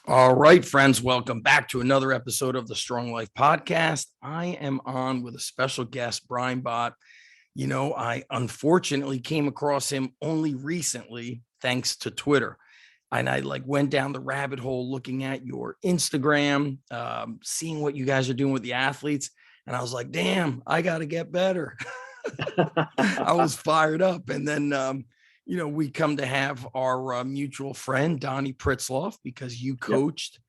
All right, friends, welcome back to another episode of the Strong Life Podcast. I am on with a special guest, Brian Bott. I unfortunately came across him only recently, thanks to Twitter. And I went down the rabbit hole looking at your Instagram, seeing what you guys are doing with the athletes. And I was like, damn, I got to get better. I was fired up. And then, we come to have our mutual friend, Donnie Pritzloff, because you Yep. coached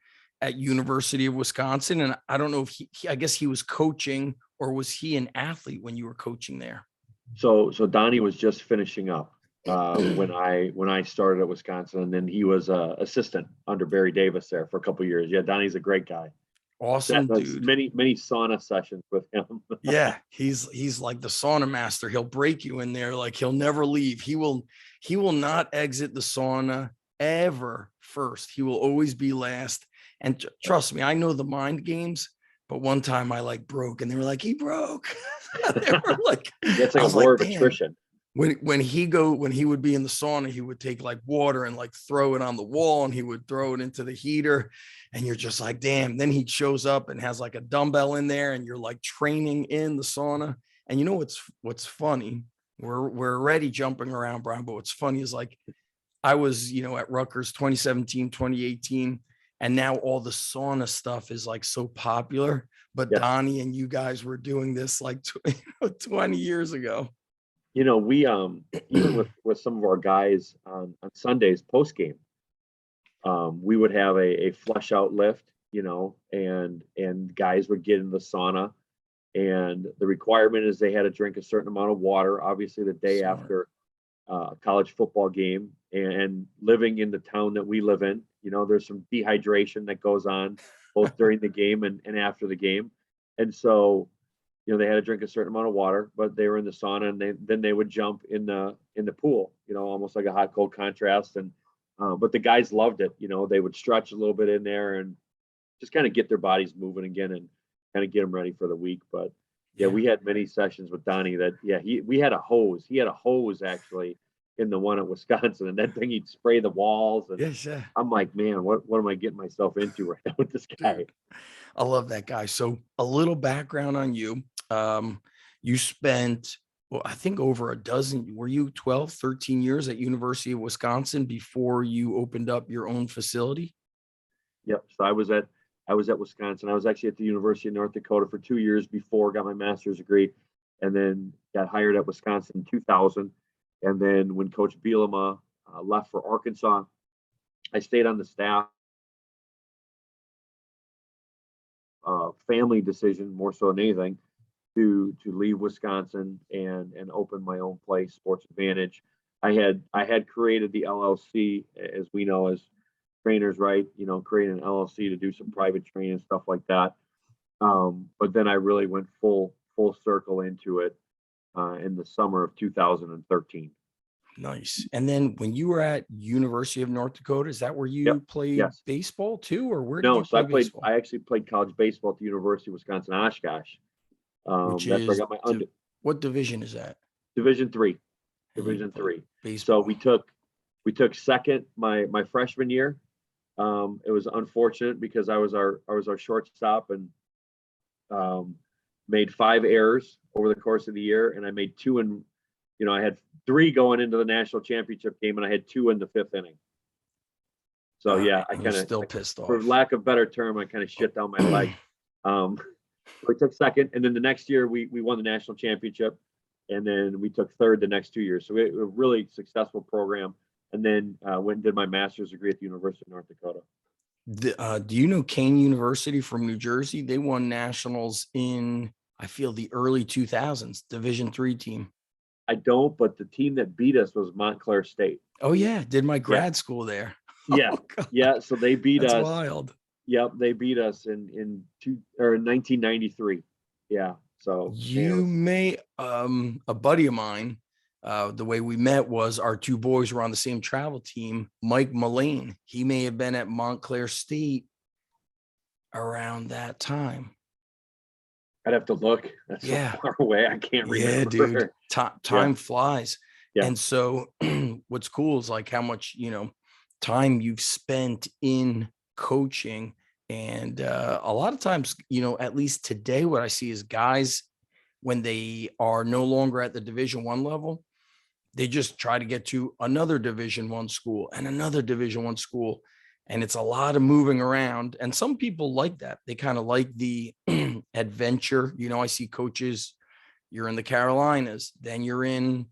at University of Wisconsin. And I don't know if I guess he was coaching, or was he an athlete when you were coaching there? So Donnie was just finishing up when I started at Wisconsin, and then he was assistant under Barry Davis there for a couple of years. Yeah, Donnie's a great guy. Awesome, That's dude. many sauna sessions with him. Yeah, he's like the sauna master. He'll break you in there, like he'll never leave. He will not exit the sauna ever first. He will always be last. And trust me, I know the mind games. But one time I broke, and they were like, he broke. They were like, It's I like a was war like, of damn. attrition. When he would be in the sauna, he would take water and throw it on the wall, and he would throw it into the heater, and you're just like, damn. Then he shows up and has a dumbbell in there, and you're training in the sauna. And you know what's funny? We're already jumping around, Brian, but what's funny is I was, at Rutgers 2017, 2018, and now all the sauna stuff is so popular. But Yes. Donnie and you guys were doing this 20 years ago. We even with some of our guys on Sundays post game, we would have a flush out lift, and guys would get in the sauna, and the requirement is they had to drink a certain amount of water, obviously the day Smart. after a college football game. And living in the town that we live in, there's some dehydration that goes on both during the game and after the game. And so, they had to drink a certain amount of water, but they were in the sauna, and then they would jump in the pool, almost like a hot cold contrast. And but the guys loved it. They would stretch a little bit in there and just kind of get their bodies moving again and kind of get them ready for the week. But yeah, we had many sessions with Donnie that, we had a hose. He had a hose actually in the one at Wisconsin, and that thing he'd spray the walls. And Yes, yeah. I'm like, man, what am I getting myself into right now with this guy? Dude, I love that guy. So a little background on you. You spent, well, I think over a dozen, were you 12, 13 years at University of Wisconsin before you opened up your own facility? Yep. So I was at Wisconsin. I was actually at the University of North Dakota for 2 years before, got my master's degree, and then got hired at Wisconsin in 2000. And then when Coach Bielema left for Arkansas, I stayed on the staff. Family decision more so than anything to leave Wisconsin and open my own place, Sports Advantage. I had created the LLC, as we know as trainers, right? Creating an LLC to do some private training and stuff like that. But then I really went full circle into it in the summer of 2013. Nice. And then when you were at University of North Dakota, is that where you Yep. played Yes. baseball too, or where did No. you So I play played. baseball? I actually played college baseball at the University of Wisconsin Oshkosh. Which That's where I is got my under what division is that? Division three. And you Division played three. So baseball. we took second my freshman year. It was unfortunate because I was our shortstop, and made 5 errors over the course of the year, and I made two in. I had 3 going into the national championship game, and I had 2 in the 5th inning. So yeah, I And you're kind of, still pissed for off. lack of better term, I kind of shit down my leg. Um, we took second, and then the next year we won the national championship, and then we took third the next 2 years. So we a really successful program, and then went and did my master's degree at the University of North Dakota. Do you know Kane University from New Jersey? They won nationals in, I feel, the early 2000s, Division III team. I don't, but the team that beat us was Montclair State. Oh yeah, did my Yeah, grad school there. yeah, Oh God, yeah. So they beat that's us. wild. Yep, they beat us in 1993. Yeah. So man, it You was may a buddy of mine, the way we met was our two boys were on the same travel team. Mike Mullane, he may have been at Montclair State around that time. I'd have to look. That's so Yeah. far away. I can't Yeah, dude. remember. Yeah, Time flies. yeah. And so what's cool is how much, time you've spent in coaching. And a lot of times, at least today, what I see is guys, when they are no longer at the Division I level, they just try to get to another Division I school and another Division I school. And it's a lot of moving around. And some people like that. They kind of like the adventure. I see coaches, you're in the Carolinas, then you're in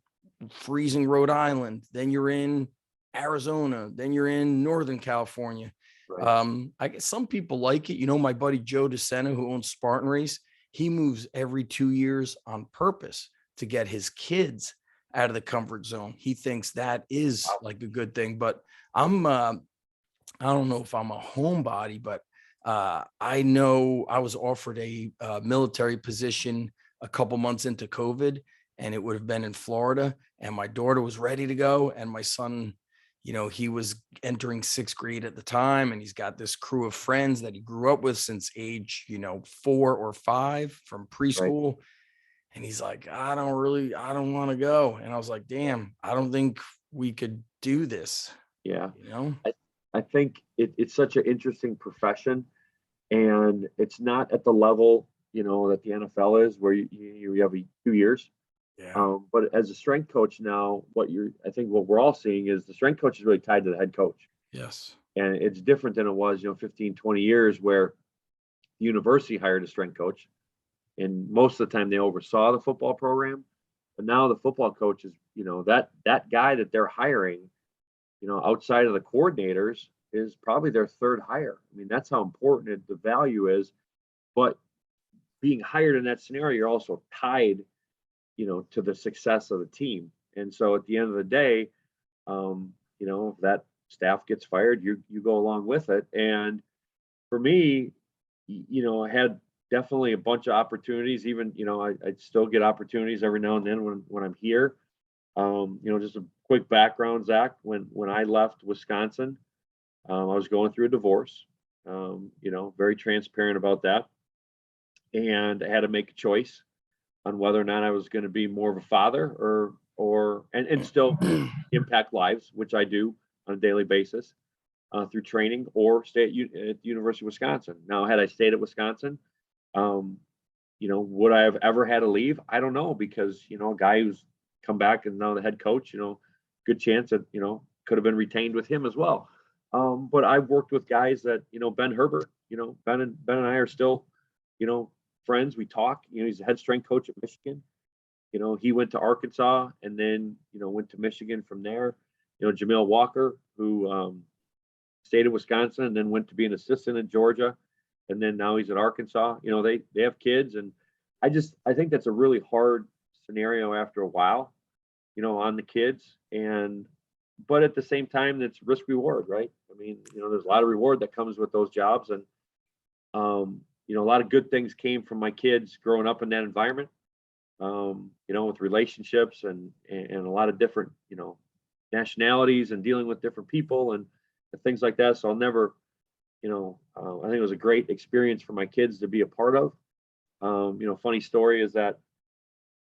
freezing Rhode Island, then you're in Arizona, then you're in Northern California. Right. I guess some people like it. My buddy Joe DeSena, who owns Spartan Race, he moves every 2 years on purpose to get his kids out of the comfort zone. He thinks that is Wow. like a good thing. But I don't know if I'm a homebody, but I know I was offered a military position a couple months into COVID, and it would have been in Florida. And my daughter was ready to go, and my son, he was entering 6th grade at the time, and he's got this crew of friends that he grew up with since age, 4 or 5 from Right. preschool. And he's like, I don't want to go. And I was like, damn, I don't think we could do this, Yeah. you know? I think it's such an interesting profession, and it's not at the level, that the NFL is, where you have 2 years. Yeah. But as a strength coach now, I think what we're all seeing is the strength coach is really tied to the head coach. Yes. And it's different than it was, 15, 20 years where the university hired a strength coach. And most of the time they oversaw the football program. But now the football coach is, that guy that they're hiring, outside of the coordinators, is probably their third hire. I mean, that's how important the value is. But being hired in that scenario, you're also tied, to the success of the team. And so at the end of the day, if that staff gets fired, you go along with it. And for me, I had definitely a bunch of opportunities. Even, I still get opportunities every now and then when I'm here. Just a quick background, Zach. When I left Wisconsin, I was going through a divorce. Very transparent about that, and I had to make a choice on whether or not I was going to be more of a father and still impact lives, which I do on a daily basis through training, or stay at the University of Wisconsin. Now, had I stayed at Wisconsin, would I have ever had to leave? I don't know, because a guy who's come back and now the head coach, good chance that could have been retained with him as well. But I've worked with guys that Ben Herbert, Ben and I are still friends. We talk. He's the head strength coach at Michigan. He went to Arkansas and then went to Michigan from there. Jamil Walker, who stayed in Wisconsin and then went to be an assistant at Georgia, and then now he's at Arkansas. They have kids, and I think that's a really hard scenario after a while, on the kids. But at the same time, it's risk reward, right? I mean, there's a lot of reward that comes with those jobs, and a lot of good things came from my kids growing up in that environment. With relationships and a lot of different, nationalities and dealing with different people and things like that. So I'll never, I think it was a great experience for my kids to be a part of. Funny story is that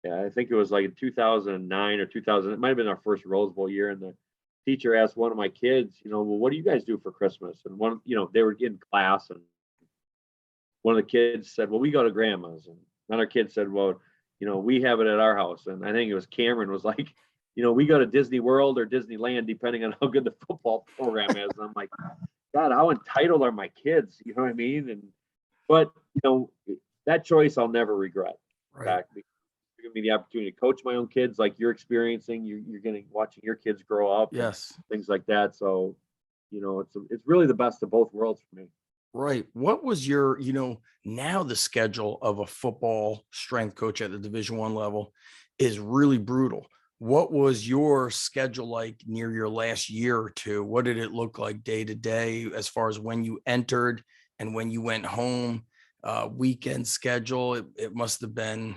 I think it was like in 2009 or 2000, it might have been our first Rose Bowl year, and the teacher asked one of my kids, well, what do you guys do for Christmas? And they were in class, and one of the kids said, well, we go to grandma's. And another kid said, well, we have it at our house. And I think it was Cameron was like, we go to Disney World or Disneyland, depending on how good the football program is. And I'm like, God, how entitled are my kids? You know what I mean? But that choice I'll never regret. Right. You're giving me the opportunity to coach my own kids, like you're experiencing. You're getting watching your kids grow up. Yes. Things like that. So, it's really the best of both worlds for me. Right. What was your, now the schedule of a football strength coach at the Division I level is really brutal. What was your schedule like near your last year or two? What did it look like day to day as far as when you entered and when you went home? Weekend schedule? It must have been.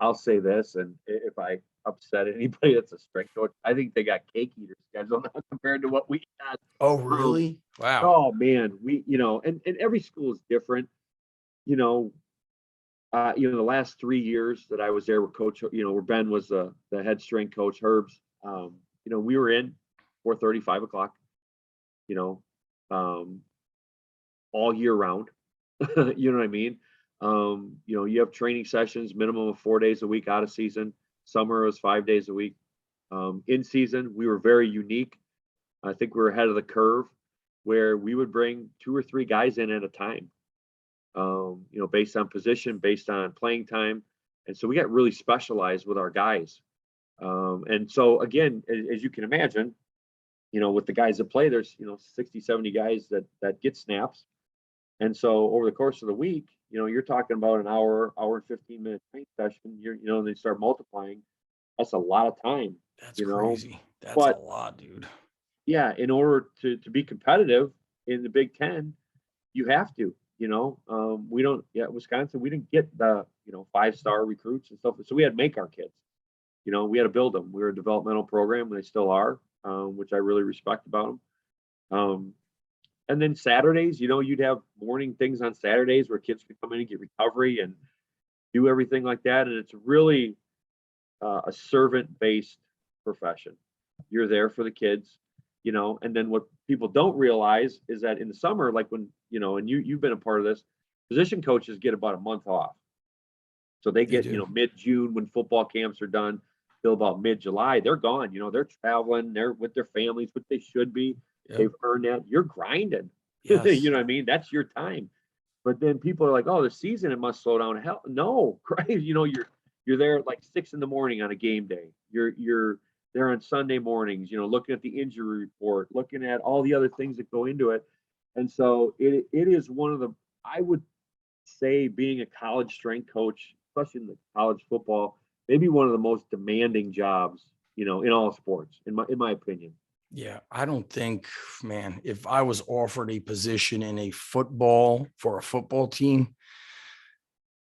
I'll say this, and if I upset anybody that's a strength coach, I think they got cake eater schedule now compared to what we had. Oh, really? Wow. Oh man, and every school is different. The last 3 years that I was there with Coach, where Ben was the head strength coach, Herbs. We were in 4:30, 5 o'clock. you know, all year round. You know what I mean? You have training sessions, minimum of 4 days a week out of season. Summer was 5 days a week. In season, we were very unique. I think we were ahead of the curve where we would bring 2 or 3 guys in at a time, based on position, based on playing time. And so we got really specialized with our guys. And so, again, as you can imagine, with the guys that play, there's, 60, 70 guys that get snaps. And so over the course of the week, you're talking about an hour and 15-minute training session, and they start multiplying. That's a lot of time. That's crazy. That's but a lot, dude. Yeah, in order to be competitive in the Big Ten, you have to, we don't, Wisconsin, we didn't get the, 5-star recruits and stuff. So we had to make our kids, we had to build them. We were a developmental program, and they still are, which I really respect about them. And then Saturdays, you'd have morning things on Saturdays where kids could come in and get recovery and do everything like that. And it's really a servant-based profession. You're there for the kids, and then what people don't realize is that in the summer, like when, and you've been a part of this, position coaches get about a month off. So they get, mid-June when football camps are done, till about mid-July, they're gone. They're traveling, they're with their families, what they should be. Yep. They've earned that. You're grinding. Yes. You know what I mean? That's your time. But then people are like, oh, the season, it must slow down. Hell, no, right? You're there at like 6 a.m. on a game day. You're there on Sunday mornings, looking at the injury report, looking at all the other things that go into it. And so it is one of the, I would say, being a college strength coach, especially in the college football, maybe one of the most demanding jobs, in all sports, in my opinion. Yeah, I don't think, man, if I was offered a position in a football for a football team,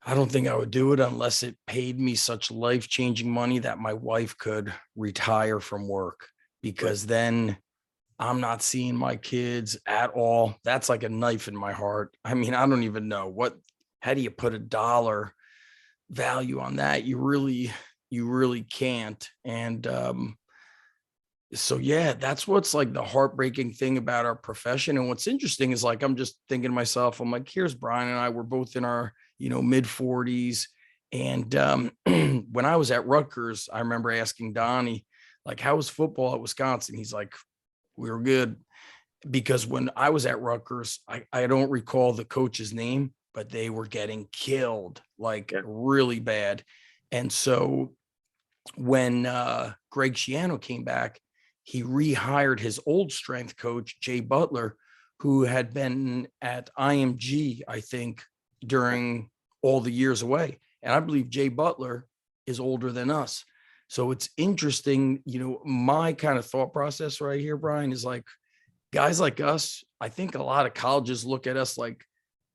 I don't think I would do it unless it paid me such life-changing money that my wife could retire from work, because then I'm not seeing my kids at all. That's like a knife in my heart. I mean, I don't even know how do you put a dollar value on that? You really can't. And, so yeah, that's what's like the heartbreaking thing about our profession. And what's interesting is, like, I'm just thinking to myself, I'm like, here's Brian and I, we're both in our, mid 40s. And when I was at Rutgers, I remember asking Donnie, like, how was football at Wisconsin? He's like, we were good. Because when I was at Rutgers, I don't recall the coach's name, but they were getting killed, like really bad. And so when Greg Schiano came back, he rehired his old strength coach, Jay Butler, who had been at IMG, I think, during all the years away. And I believe Jay Butler is older than us. So it's interesting, my kind of thought process right here, Brian, is like, guys like us, I think a lot of colleges look at us like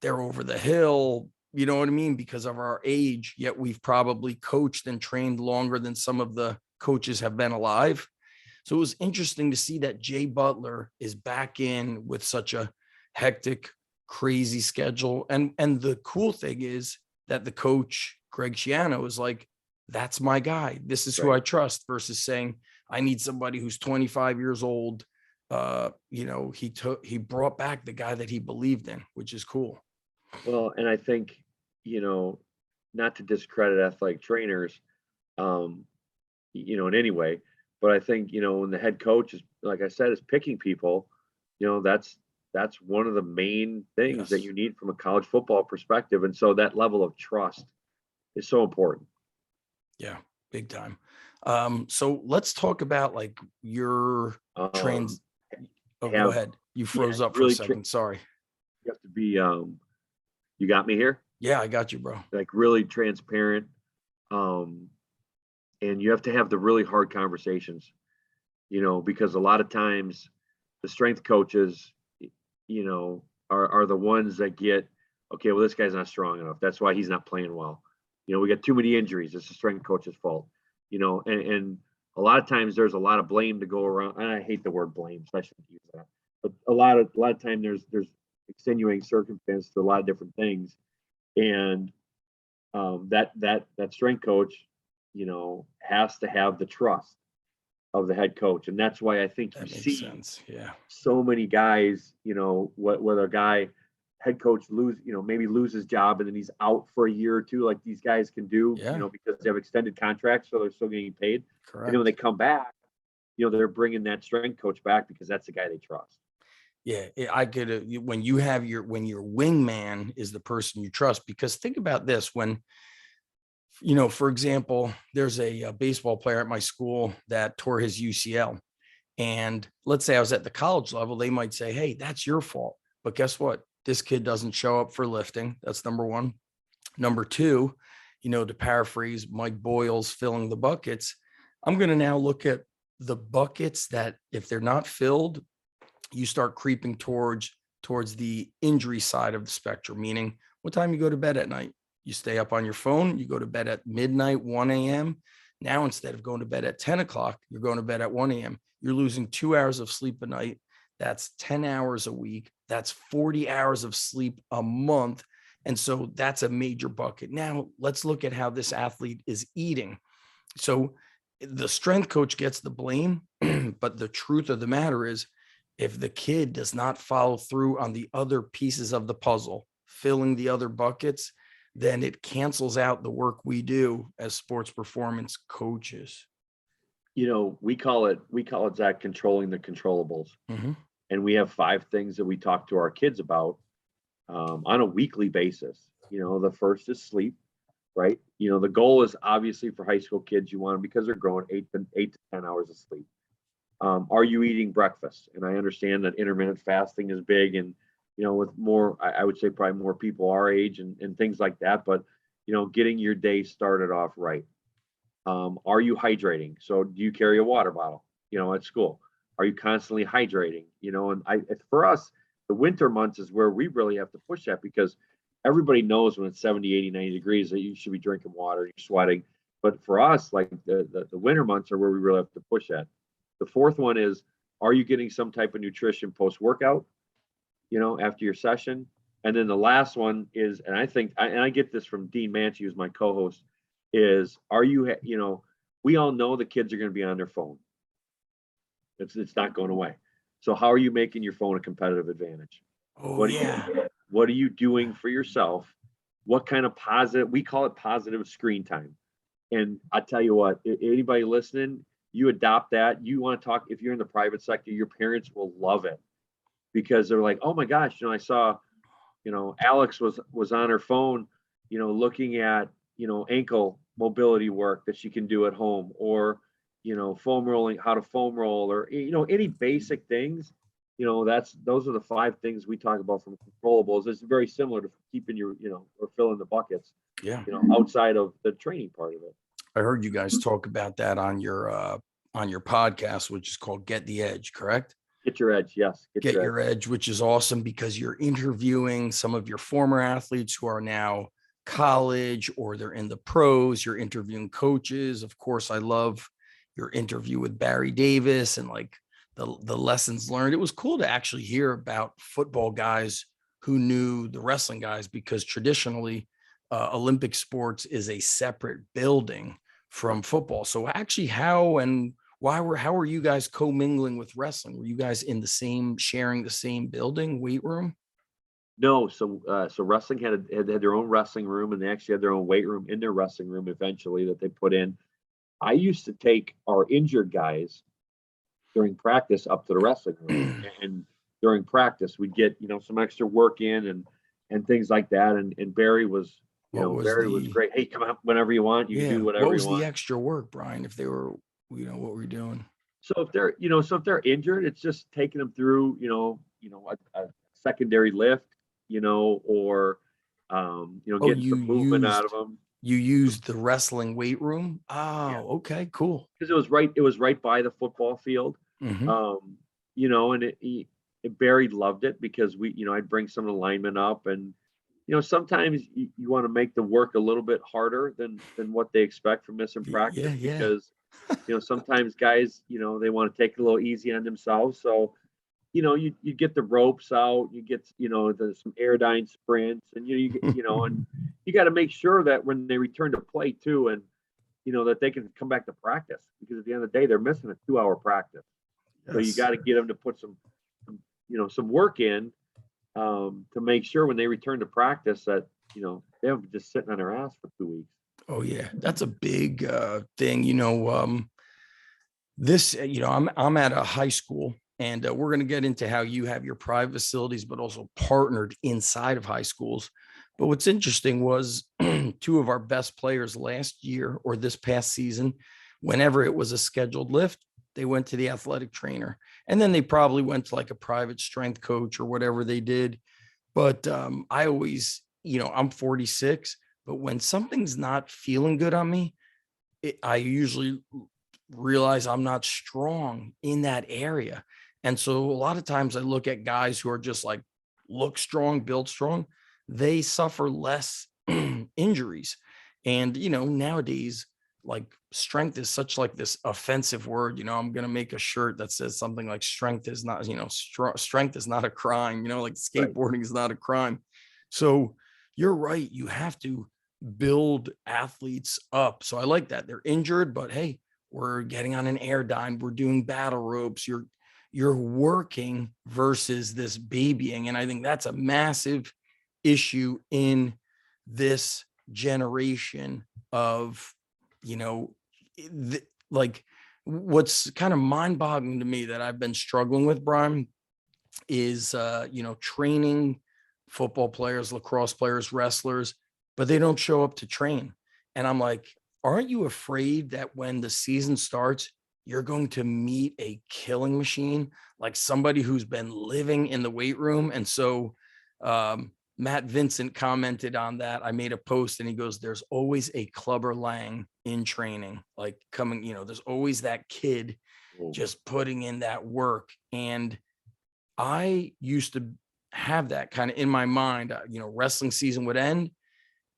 they're over the hill, you know what I mean, because of our age, yet we've probably coached and trained longer than some of the coaches have been alive. So it was interesting to see that Jay Butler is back in with such a hectic, crazy schedule. And the cool thing is that the coach, Greg Schiano, is like, that's my guy. This is who I trust, versus saying, I need somebody who's 25 years old. He brought back the guy that he believed in, which is cool. Well, and I think, not to discredit athletic trainers, in any way, but I think, when the head coach is, like I said, is picking people, that's one of the main things that you need from a college football perspective. And so that level of trust is so important. Yeah, big time. So let's talk about like your trans. Go ahead. You froze up for a second. Sorry. You have to be, you got me here? Yeah, I got you, bro. Like really transparent. And you have to have the really hard conversations, because a lot of times the strength coaches, are the ones that get, okay, well, this guy's not strong enough. That's why he's not playing well. We got too many injuries. It's the strength coach's fault, and a lot of times there's a lot of blame to go around. And I hate the word blame, so I shouldn't use that. But a lot of time there's extenuating circumstance to a lot of different things. And that strength coach, has to have the trust of the head coach. And that's why I think you That makes see sense. Yeah. so many guys, whether a guy head coach maybe lose his job and then he's out for a year or two, like these guys can do, Yeah. because they have extended contracts, so they're still getting paid. Correct. And then when they come back, they're bringing that strength coach back because that's the guy they trust. Yeah, I could when you have when your wingman is the person you trust, because think about this, when for example, there's a baseball player at my school that tore his UCL. And let's say I was at the college level, they might say, hey, that's your fault. But guess what? This kid doesn't show up for lifting. That's number one. Number two, to paraphrase Mike Boyle's filling the buckets, I'm going to now look at the buckets that if they're not filled, you start creeping towards the injury side of the spectrum, meaning what time you go to bed at night. You stay up on your phone, you go to bed at midnight, 1 a.m. Now, instead of going to bed at 10 o'clock, you're going to bed at 1 a.m. You're losing 2 hours of sleep a night. That's 10 hours a week. That's 40 hours of sleep a month. And so that's a major bucket. Now, let's look at how this athlete is eating. So the strength coach gets the blame, but the truth of the matter is, if the kid does not follow through on the other pieces of the puzzle, filling the other buckets, then it cancels out the work we do as sports performance coaches. We call it, Zach, controlling the controllables. Mm-hmm. And we have 5 things that we talk to our kids about on a weekly basis. The first is sleep, right? The goal is obviously for high school kids, you want them, because they're growing, 8 to 10 hours of sleep. Are you eating breakfast? And I understand that intermittent fasting is big, and with more, I would say probably more people our age and things like that. But getting your day started off right. Are you hydrating? So do you carry a water bottle? At school? Are you constantly hydrating? And for us, the winter months is where we really have to push that, because everybody knows when it's 70, 80, 90 degrees that you should be drinking water, you're sweating. But for us, like the winter months are where we really have to push that. The fourth one is, are you getting some type of nutrition post-workout, after your session? And then the last one is, and I get this from Dean Manchi, who's my co-host, is, are you, we all know the kids are going to be on their phone. It's not going away. So how are you making your phone a competitive advantage? Oh, What are you doing for yourself? What kind of positive, we call it positive screen time. And I tell you what, anybody listening, you adopt that. You want to talk, if you're in the private sector, your parents will love it, because they're like, oh my gosh, I saw, Alex was on her phone, looking at, ankle mobility work that she can do at home, or, foam rolling, how to foam roll, or, any basic things. Those are the 5 things we talk about from controllables. It's very similar to keeping your, or filling the buckets, yeah. Outside of the training part of it. I heard you guys talk about that on your podcast, which is called Get the Edge, correct? Get your edge. Yes. Get your edge, which is awesome, because you're interviewing some of your former athletes who are now college, or they're in the pros. You're interviewing coaches. Of course, I love your interview with Barry Davis and like the lessons learned. It was cool to actually hear about football guys who knew the wrestling guys, because traditionally Olympic sports is a separate building from football. So actually, how were you guys commingling with wrestling? Were you guys sharing the same building, weight room? No, so wrestling had their own wrestling room, and they actually had their own weight room in their wrestling room eventually that they put in. I used to take our injured guys during practice up to the wrestling room, and during practice we'd get some extra work in and things like that. And Barry was was great. Hey, come out whenever you want. You can do whatever you want. What was the extra work, Brian? If they were, what were you doing? So if they're injured, it's just taking them through a secondary lift, or getting some movement out of them. You used the wrestling weight room. Oh, yeah. Okay, cool. Because it was right by the football field. Mm-hmm. And Barry loved it, because I'd bring some of the linemen up, and sometimes you want to make the work a little bit harder than what they expect from this in practice, because sometimes guys they want to take it a little easy on themselves. So you get the ropes out, you get some airdyne sprints, and and you got to make sure that when they return to play too, and that they can come back to practice, because at the end of the day, they're missing a 2-hour practice. So you got to get them to put some work in, to make sure when they return to practice that, they haven't just sitting on their ass for 2 weeks. Oh yeah, that's a big thing. I'm at a high school, and we're going to get into how you have your private facilities, but also partnered inside of high schools. But what's interesting was 2 of our best players last year or this past season, whenever it was a scheduled lift, they went to the athletic trainer, and then they probably went to like a private strength coach or whatever they did. But I always, I'm 46, but when something's not feeling good on me, I usually realize I'm not strong in that area. And so a lot of times I look at guys who are just like, look strong, build strong, they suffer less injuries. And, nowadays, like strength is such like this offensive word. I'm going to make a shirt that says something like strength is not, strength is not a crime, like skateboarding is not a crime. So you're right. You have to build athletes up. So I like that. They're injured, but hey, we're getting on an airdyne. We're doing battle ropes. You're working versus this babying. And I think that's a massive issue in this generation of, like what's kind of mind boggling to me that I've been struggling with, Brian, is, training football players, lacrosse players, wrestlers, but they don't show up to train. And I'm like, aren't you afraid that when the season starts, you're going to meet a killing machine, like somebody who's been living in the weight room? And so Matt Vincent commented on that. I made a post and he goes, there's always a Clubber Lang in training, like coming, there's always that kid just putting in that work. And I used to have that kind of in my mind, wrestling season would end.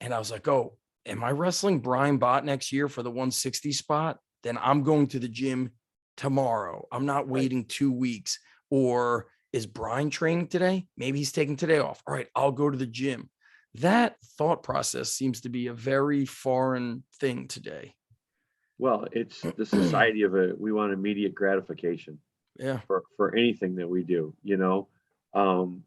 And I was like, oh, am I wrestling Brian Bott next year for the 160 spot? Then I'm going to the gym tomorrow. I'm not waiting 2 weeks. Or is Brian training today? Maybe he's taking today off. All right, I'll go to the gym. That thought process seems to be a very foreign thing today. Well, it's the society of we want immediate gratification. Yeah. For anything that we do,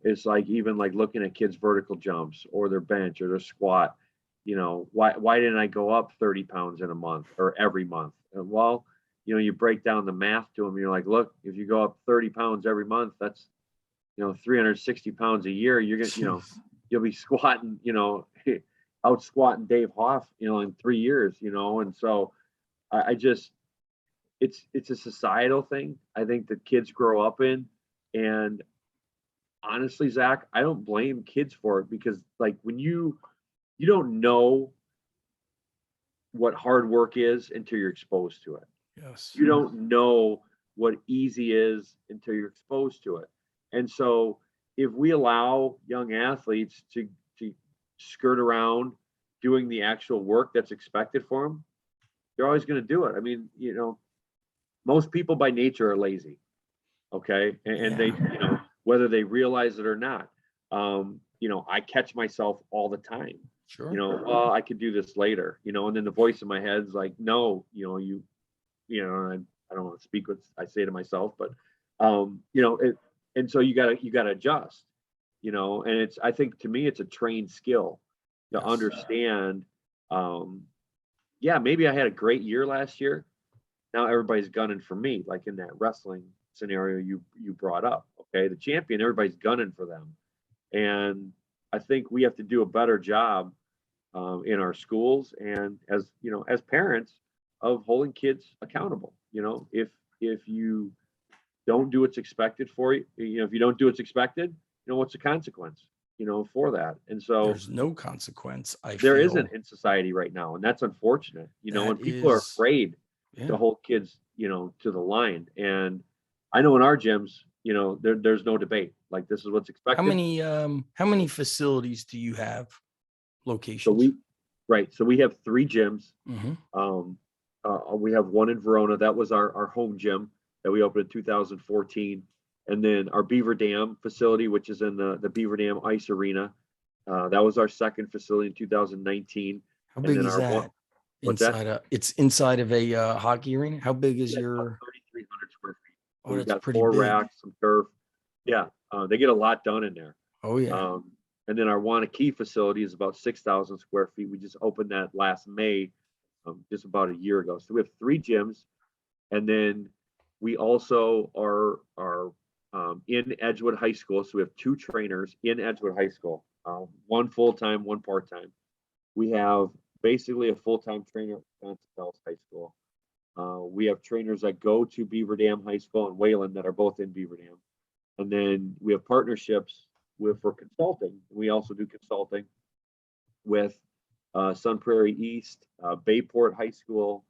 it's like, even like looking at kids' vertical jumps or their bench or their squat. Why didn't I go up 30 pounds in a month or every month? And well, you break down the math to them. You're like, look, if you go up 30 pounds every month, that's 360 pounds a year. You're gonna, you'll be squatting, out squatting Dave Hoff, in 3 years, and so I just, it's a societal thing, I think, that kids grow up in. And honestly, Zach, I don't blame kids for it, because like when you don't know what hard work is until you're exposed to it. Yes. You don't know what easy is until you're exposed to it. And so if we allow young athletes to skirt around doing the actual work that's expected for them, they're always going to do it. I mean, most people by nature are lazy. Okay. And they, whether they realize it or not, I catch myself all the time. Sure. Well, I could do this later, and then the voice in my head is like, no, I don't want to speak what I say to myself, but, and so you gotta adjust, and I think to me, it's a trained skill to understand. Maybe I had a great year last year. Now everybody's gunning for me, like in that wrestling scenario you brought up. Okay. The champion, everybody's gunning for them. And I think we have to do a better job in our schools and as parents, of holding kids accountable. If you don't do what's expected for you, if you don't do what's expected, what's the consequence, for that? And so there's no consequence. There isn't in society right now, and that's unfortunate. And people are afraid to hold kids, to the line. And I know in our gyms, there's no debate. Like, this is what's expected. How many facilities do you have? Locations? So we have 3 gyms. Mm-hmm. We have one in Verona. That was our home gym that we opened in 2014. And then our Beaver Dam facility, which is in the Beaver Dam Ice Arena. That was our second facility in 2019. How big is that? What's that? It's inside of a hockey arena. How big is Yeah, it's about your? 3,300 square feet. So Oh, we've that's got pretty 4 big. racks, some turf. Yeah, they get a lot done in there. Oh yeah. And then our Wanakee facility is about 6,000 square feet. We just opened that last May, just about a year ago. So we have 3 gyms, and then we also are in Edgewood High School. So we have 2 trainers in Edgewood High School, one full time, one part time. We have basically a full time trainer at Wisconsin Dells High School. We have trainers that go to Beaver Dam High School and Wayland that are both in Beaver Dam. And then we have partnerships for consulting. We also do consulting with Sun Prairie East, Bayport High School,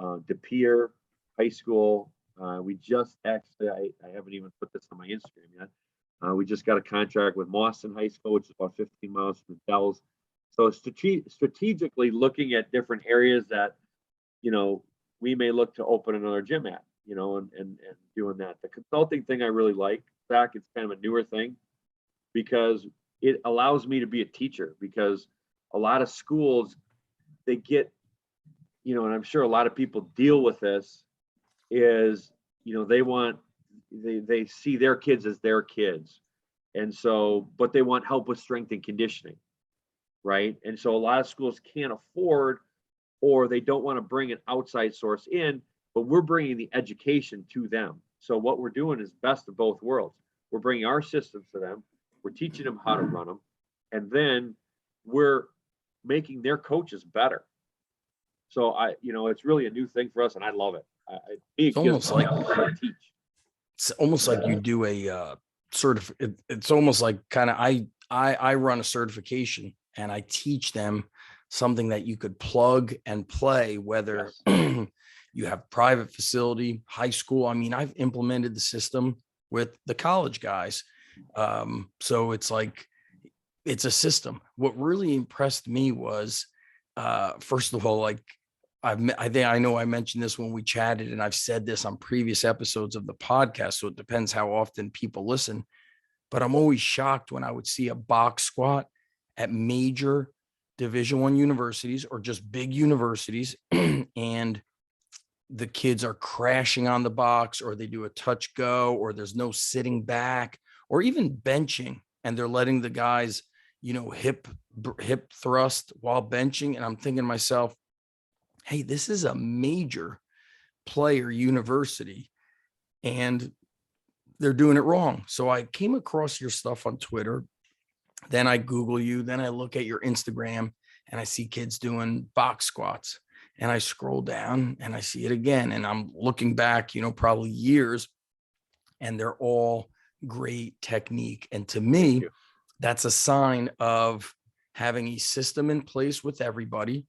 De Pere High School. We just actually, I haven't even put this on my Instagram yet. We just got a contract with Mawson High School, which is about 15 miles from Dells. So strategically looking at different areas that, we may look to open another gym at, and doing that. The consulting thing I really like, Zach. It's kind of a newer thing because it allows me to be a teacher, because a lot of schools, they get, and I'm sure a lot of people deal with this, is, they see their kids as their kids. And so, but they want help with strength and conditioning, right? And so a lot of schools can't afford, or they don't want to bring an outside source in, but we're bringing the education to them. So what we're doing is best of both worlds. We're bringing our systems to them. We're teaching them how to run them. And then we're making their coaches better. So it's really a new thing for us, and I love it. It's almost like teach. It's almost like you do a it's almost like kind of I run a certification and I teach them something that you could plug and play, whether Yes. you have private facility, high school. I mean, I've implemented the system with the college guys. So it's like, it's a system. What really impressed me was, first of all, like I think I know I mentioned this when we chatted, and I've said this on previous episodes of the podcast. So it depends how often people listen, but I'm always shocked when I would see a box squat at major Division I universities or just big universities, and the kids are crashing on the box, or they do a touch go, or there's no sitting back, or even benching, and they're letting the guys, hip thrust while benching. And I'm thinking to myself, hey, this is a major player university, and they're doing it wrong. So I came across your stuff on Twitter. Then I Google you. Then I look at your Instagram and I see kids doing box squats. And I scroll down and I see it again. And I'm looking back, probably years, and they're all great technique. And to me, that's a sign of having a system in place with everybody,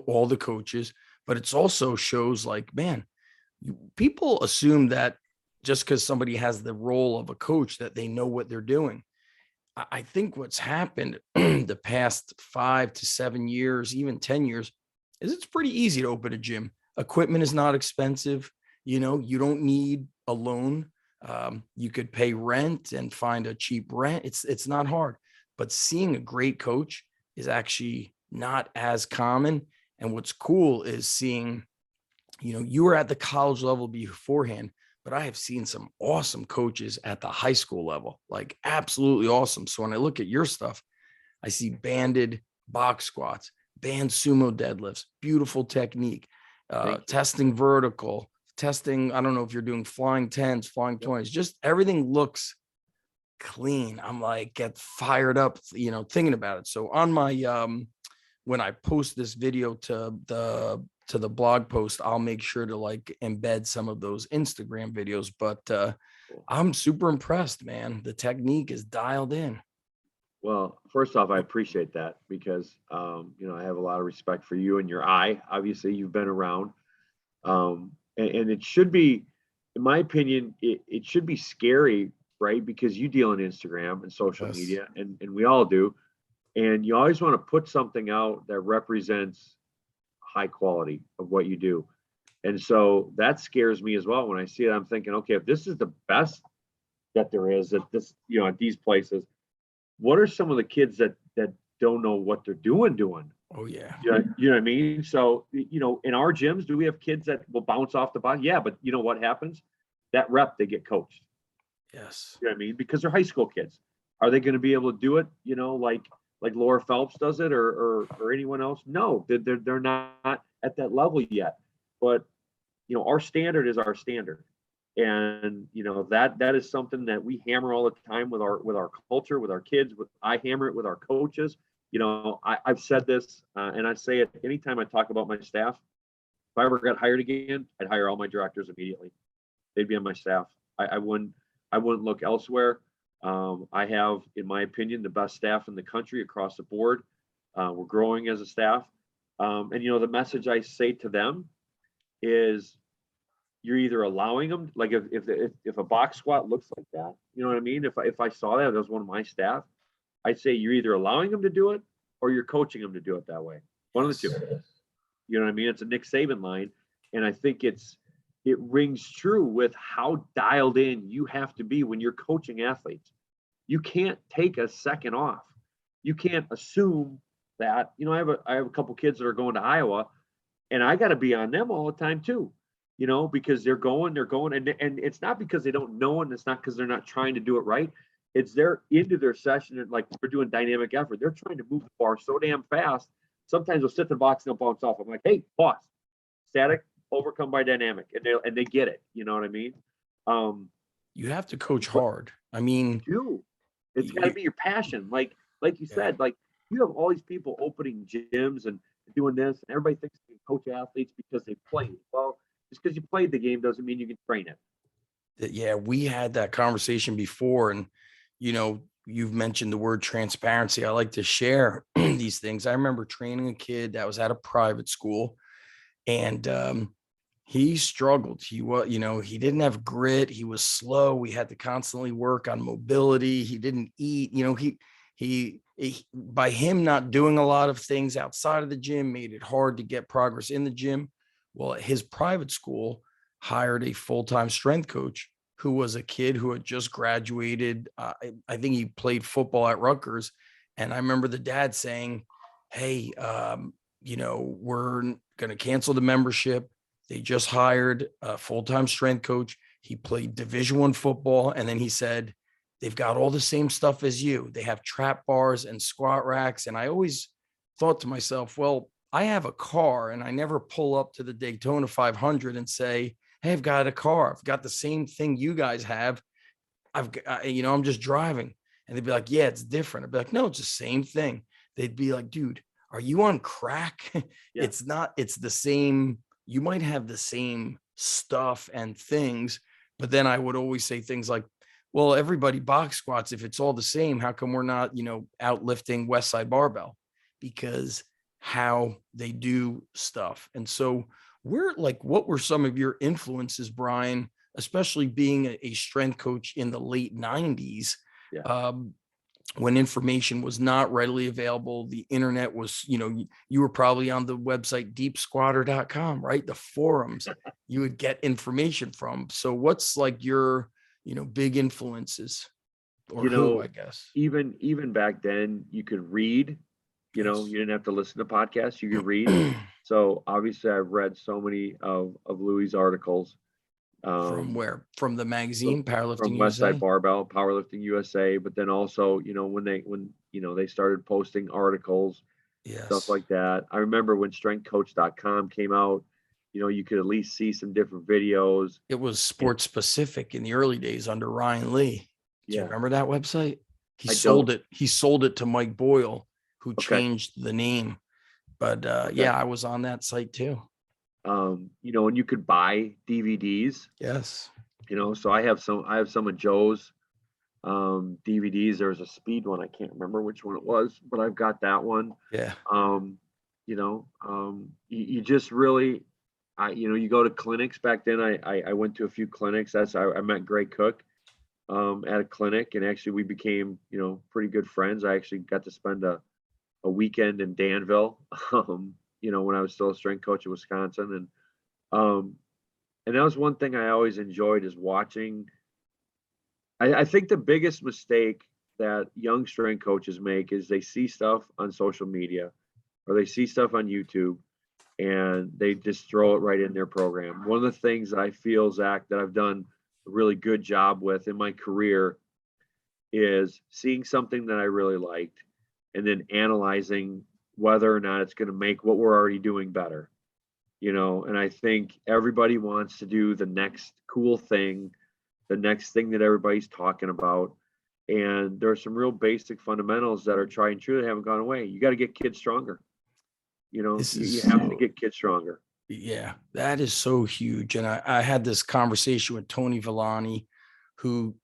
all the coaches. But it's also shows like, man, people assume that just because somebody has the role of a coach that they know what they're doing. I think what's happened the past 5 to 7 years, even 10 years, is it's pretty easy to open a gym. Equipment is not expensive. You don't need a loan. You could pay rent and find a cheap rent. It's not hard, but seeing a great coach is actually not as common. And what's cool is seeing, you were at the college level beforehand, but I have seen some awesome coaches at the high school level, like absolutely awesome. So when I look at your stuff, I see banded box squats, band sumo deadlifts, beautiful technique, testing vertical, testing. I don't know if you're doing flying 10s, flying 20s, just everything looks clean. I'm like, get fired up, thinking about it. So on my, when I post this video to the blog post, I'll make sure to like embed some of those Instagram videos, but I'm super impressed, man. The technique is dialed in. Well, first off, I appreciate that because, I have a lot of respect for you and your eye. Obviously, you've been around. And it should be, in my opinion, it should be scary, right? Because you deal on Instagram and social Yes. media, and we all do. And you always want to put something out that represents high quality of what you do. And so that scares me as well. When I see it, I'm thinking, okay, if this is the best that there is at this, at these places, what are some of the kids that don't know what they're doing Oh yeah. You know what I mean? So, in our gyms, do we have kids that will bounce off the box? Yeah, but you know what happens? That rep, they get coached. Yes. You know what I mean? Because they're high school kids. Are they going to be able to do it? Like Laura Phelps does it, or anyone else? No, they're not at that level yet. But our standard is our standard, and that is something that we hammer all the time with our culture, with our kids. I hammer it with our coaches. I've said this, and I say it anytime I talk about my staff. If I ever got hired again, I'd hire all my directors immediately. They'd be on my staff. I wouldn't look elsewhere. I have, in my opinion, the best staff in the country across the board. We're growing as a staff, and the message I say to them is, you're either allowing them, like if a box squat looks like that, you know what I mean? If I saw that as one of my staff, I'd say you're either allowing them to do it or you're coaching them to do it that way. One of the two. You know what I mean? It's a Nick Saban line, and I think it rings true with how dialed in you have to be when you're coaching athletes. You can't take a second off. You can't assume that. I have a couple kids that are going to Iowa, and I got to be on them all the time too. Because they're going, and it's not because they don't know, and it's not because they're not trying to do it right. It's they're into their session, and like we're doing dynamic effort. They're trying to move the bar so damn fast. Sometimes they'll sit in the box and they'll bounce off. I'm like, hey, pause, static, overcome by dynamic, and they get it. You know what I mean? You have to coach hard. I mean, it's got to be your passion. Like you said, like you have all these people opening gyms and doing this, and everybody thinks they can coach athletes because they played. Well, just because you played the game doesn't mean you can train it. Yeah, we had that conversation before, and you've mentioned the word transparency. I like to share these things. I remember training a kid that was at a private school, and he struggled. He was, he didn't have grit. He was slow. We had to constantly work on mobility. He didn't eat. He by him not doing a lot of things outside of the gym made it hard to get progress in the gym. Well, his private school hired a full-time strength coach who was a kid who had just graduated. I think he played football at Rutgers. And I remember the dad saying, hey, we're going to cancel the membership. They just hired a full-time strength coach. He played Division I football. And then he said, they've got all the same stuff as you. They have trap bars and squat racks. And I always thought to myself, well, I have a car and I never pull up to the Daytona 500 and say, hey, I've got a car. I've got the same thing you guys have. I'm just driving. And they'd be like, yeah, it's different. I'd be like, no, it's the same thing. They'd be like, dude, are you on crack? Yeah. It's not, it's the same. You might have the same stuff and things, but then I would always say things like, well, everybody box squats. If it's all the same, how come we're not, out lifting West Side Barbell? Because how they do stuff. And so what were some of your influences, Brian, especially being a strength coach in the late 90s, when information was not readily available? The internet was, you were probably on the website deepsquatter.com, right? The forums you would get information from. So what's like your, big influences, or who, I guess? Even back then you could read. You didn't have to listen to podcasts. You could read. So obviously I've read so many of Louis' articles. From where? From the magazine, Powerlifting from West Side Barbell, Powerlifting USA. But then also, when they started posting articles, stuff like that. I remember when strengthcoach.com came out, you could at least see some different videos. It was sports specific in the early days under Ryan Lee. Do you remember that website? He sold it to Mike Boyle, who changed the name. But I was on that site too. And you could buy DVDs. Yes. So I have some of Joe's DVDs. There was a speed one. I can't remember which one it was, but I've got that one. Yeah. You just really, you go to clinics. Back then I went to a few clinics. I met Greg Cook at a clinic, and actually we became, pretty good friends. I actually got to spend a weekend in Danville, when I was still a strength coach in Wisconsin. And that was one thing I always enjoyed, is watching. I think the biggest mistake that young strength coaches make is they see stuff on social media or they see stuff on YouTube and they just throw it right in their program. One of the things that I feel, Zach, that I've done a really good job with in my career is seeing something that I really liked and then analyzing whether or not it's going to make what we're already doing better. And I think everybody wants to do the next cool thing, the next thing that everybody's talking about. And there are some real basic fundamentals that are tried and true that haven't gone away. You got to get kids stronger. You have to get kids stronger. Yeah, that is so huge. And I had this conversation with Tony Villani, who,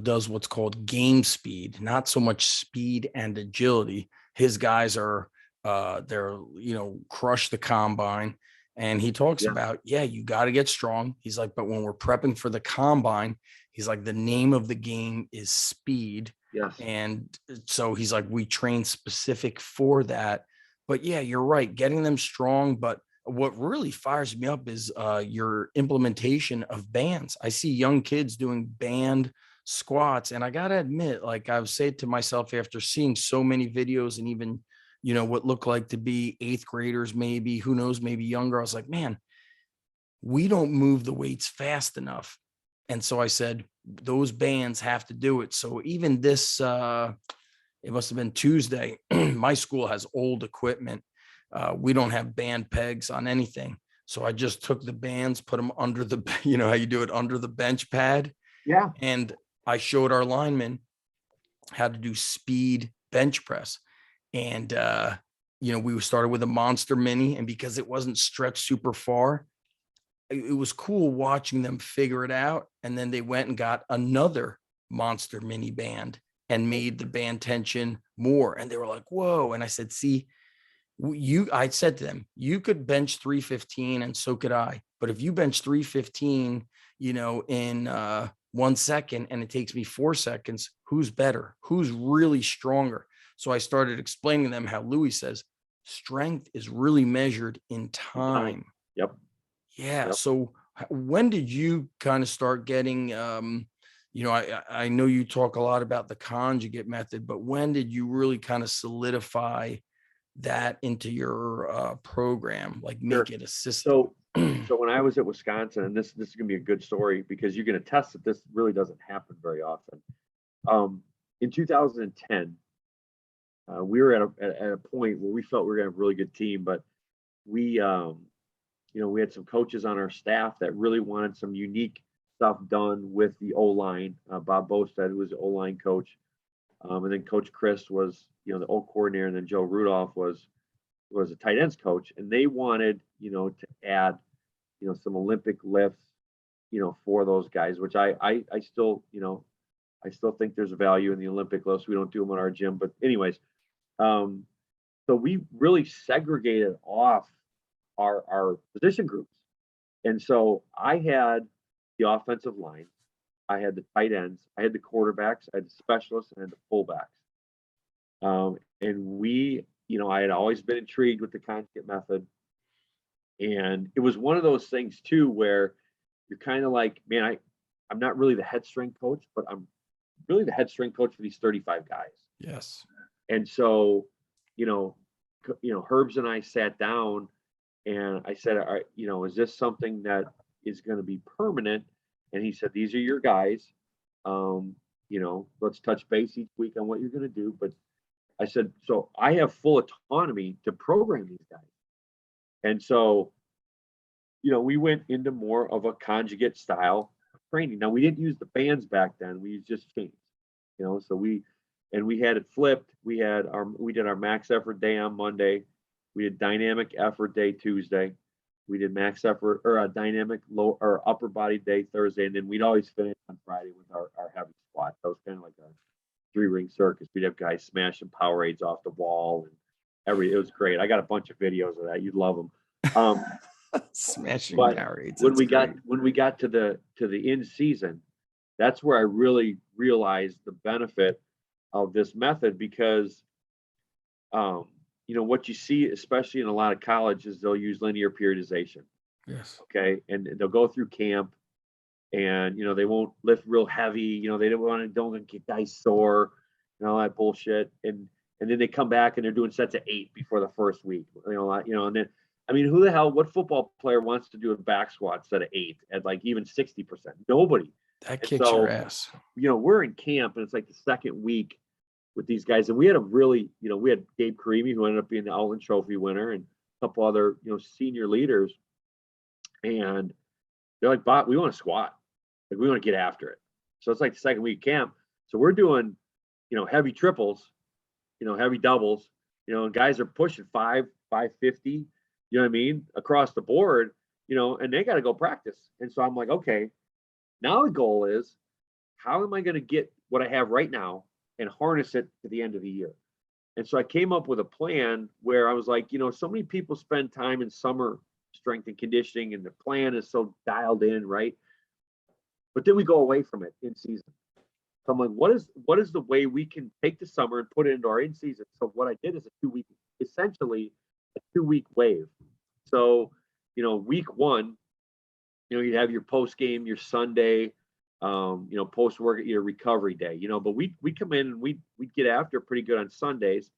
does what's called game speed, not so much speed and agility. His guys are, they're, crush the combine. And he talks about, you got to get strong. He's like, but when we're prepping for the combine, he's like, the name of the game is speed. Yes. And so he's like, we train specific for that. But yeah, you're right, getting them strong. But what really fires me up is your implementation of bands. I see young kids doing band squats. And I got to admit, like I've said to myself after seeing so many videos and even, what looked like to be 8th graders, maybe, who knows, maybe younger. I was like, man, we don't move the weights fast enough. And so I said, those bands have to do it. So even this, it must have been Tuesday. My school has old equipment. We don't have band pegs on anything. So I just took the bands, put them under the, how you do it, under the bench pad. Yeah. And I showed our linemen how to do speed bench press. And, we started with a Monster Mini, and because it wasn't stretched super far, it was cool watching them figure it out. And then they went and got another Monster Mini band and made the band tension more. And they were like, whoa. And I said, see, I said to them, you could bench 315 and so could I. But if you bench 315, in 1 second and it takes me 4 seconds, who's better? Who's really stronger? So I started explaining to them how Louis says strength is really measured in time. Yep. Yeah. Yep. So when did you kind of start getting, I know you talk a lot about the conjugate method, but when did you really kind of solidify that into your program, like make it a system? So when I was at Wisconsin, and this is going to be a good story because you can attest that this really doesn't happen very often. In 2010, we were at a point where we felt we were going to have a really good team, but we had some coaches on our staff that really wanted some unique stuff done with the O-line. Bob Bosted, who was the O-line coach, and then Coach Chris was, the O coordinator, and then Joe Rudolph was a tight ends coach, and they wanted, to add, some Olympic lifts, for those guys, which I still, I still think there's a value in the Olympic lifts. We don't do them in our gym, but anyways, so we really segregated off our position groups. And so I had the offensive line, I had the tight ends, I had the quarterbacks, I had the specialists, and I had the fullbacks. And we, I had always been intrigued with the conjugate method. And it was one of those things too, where you're kind of like, man, I'm not really the head strength coach, but I'm really the head strength coach for these 35 guys. Yes. And so, Herbs and I sat down and I said, all right, is this something that is going to be permanent? And he said, these are your guys. Let's touch base each week on what you're going to do. But I said, so I have full autonomy to program these guys. And so, we went into more of a conjugate style of training. Now, we didn't use the bands back then. We used just chains, so we had it flipped. We did our max effort day on Monday. We did dynamic effort day Tuesday. We did max effort or a dynamic low or upper body day Thursday. And then we'd always finish on Friday with our heavy squat. That was kind of like a 3-ring circus. We'd have guys smashing Powerades off the wall and it was great. I got a bunch of videos of that. You'd love them. Smashing but Powerades. When we got to the in season, that's where I really realized the benefit of this method because what you see, especially in a lot of colleges, they'll use linear periodization. Yes. Okay. And they'll go through camp and, they won't lift real heavy. They don't get guys sore and all that bullshit. And and then they come back and they're doing sets of 8 before the first week. And then who the hell? What football player wants to do a back squat set of 8 at like even 60%? Nobody. That kicks your ass. We're in camp and it's like the second week with these guys, and we had we had Gabe Karimi, who ended up being the Outland Trophy winner, and a couple other senior leaders, and they're like, Bott, we want to squat, like we want to get after it. So it's like the second week camp. So we're doing heavy triples, heavy doubles, and guys are pushing 550, across the board, and they got to go practice. And so I'm like, okay, now the goal is, how am I going to get what I have right now and harness it to the end of the year? And so I came up with a plan where I was like, so many people spend time in summer strength and conditioning, and the plan is so dialed in, right? But then we go away from it in season. So I'm like, what is the way we can take the summer and put it into our in season? So what I did is essentially a 2-week wave. So, week 1, you'd have your post game, your Sunday, post work, your recovery day, but we come in and we'd get after pretty good on Sundays.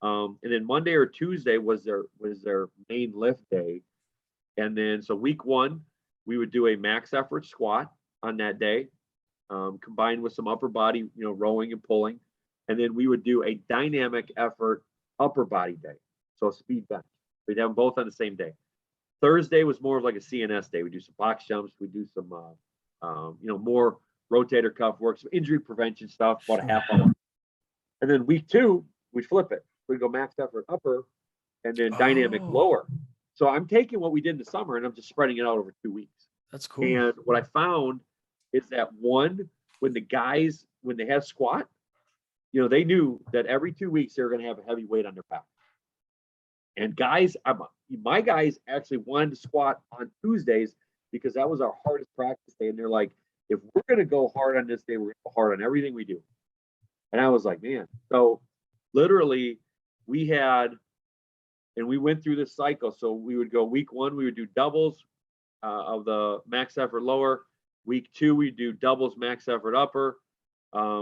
And then Monday or Tuesday was their main lift day. And then, so week 1, we would do a max effort squat on that day, combined with some upper body, rowing and pulling. And then we would do a dynamic effort upper body day. So speed bench. We'd have them both on the same day. Thursday was more of like a CNS day. We do some box jumps. We do some, more rotator cuff work, some injury prevention stuff, about a half hour. And then week 2, we'd flip it. We'd go max effort upper and then dynamic lower. So I'm taking what we did in the summer and I'm just spreading it out over 2 weeks. That's cool. And what I found is that when they have squat, they knew that every 2 weeks they were going to have a heavy weight on their back. And my guys actually wanted to squat on Tuesdays because that was our hardest practice day. And they're like, if we're going to go hard on this day, we're going to go hard on everything we do. And I was like, man. So literally we went through this cycle. So we would go week 1, we would do doubles of the max effort lower. Week 2, we do doubles max effort upper.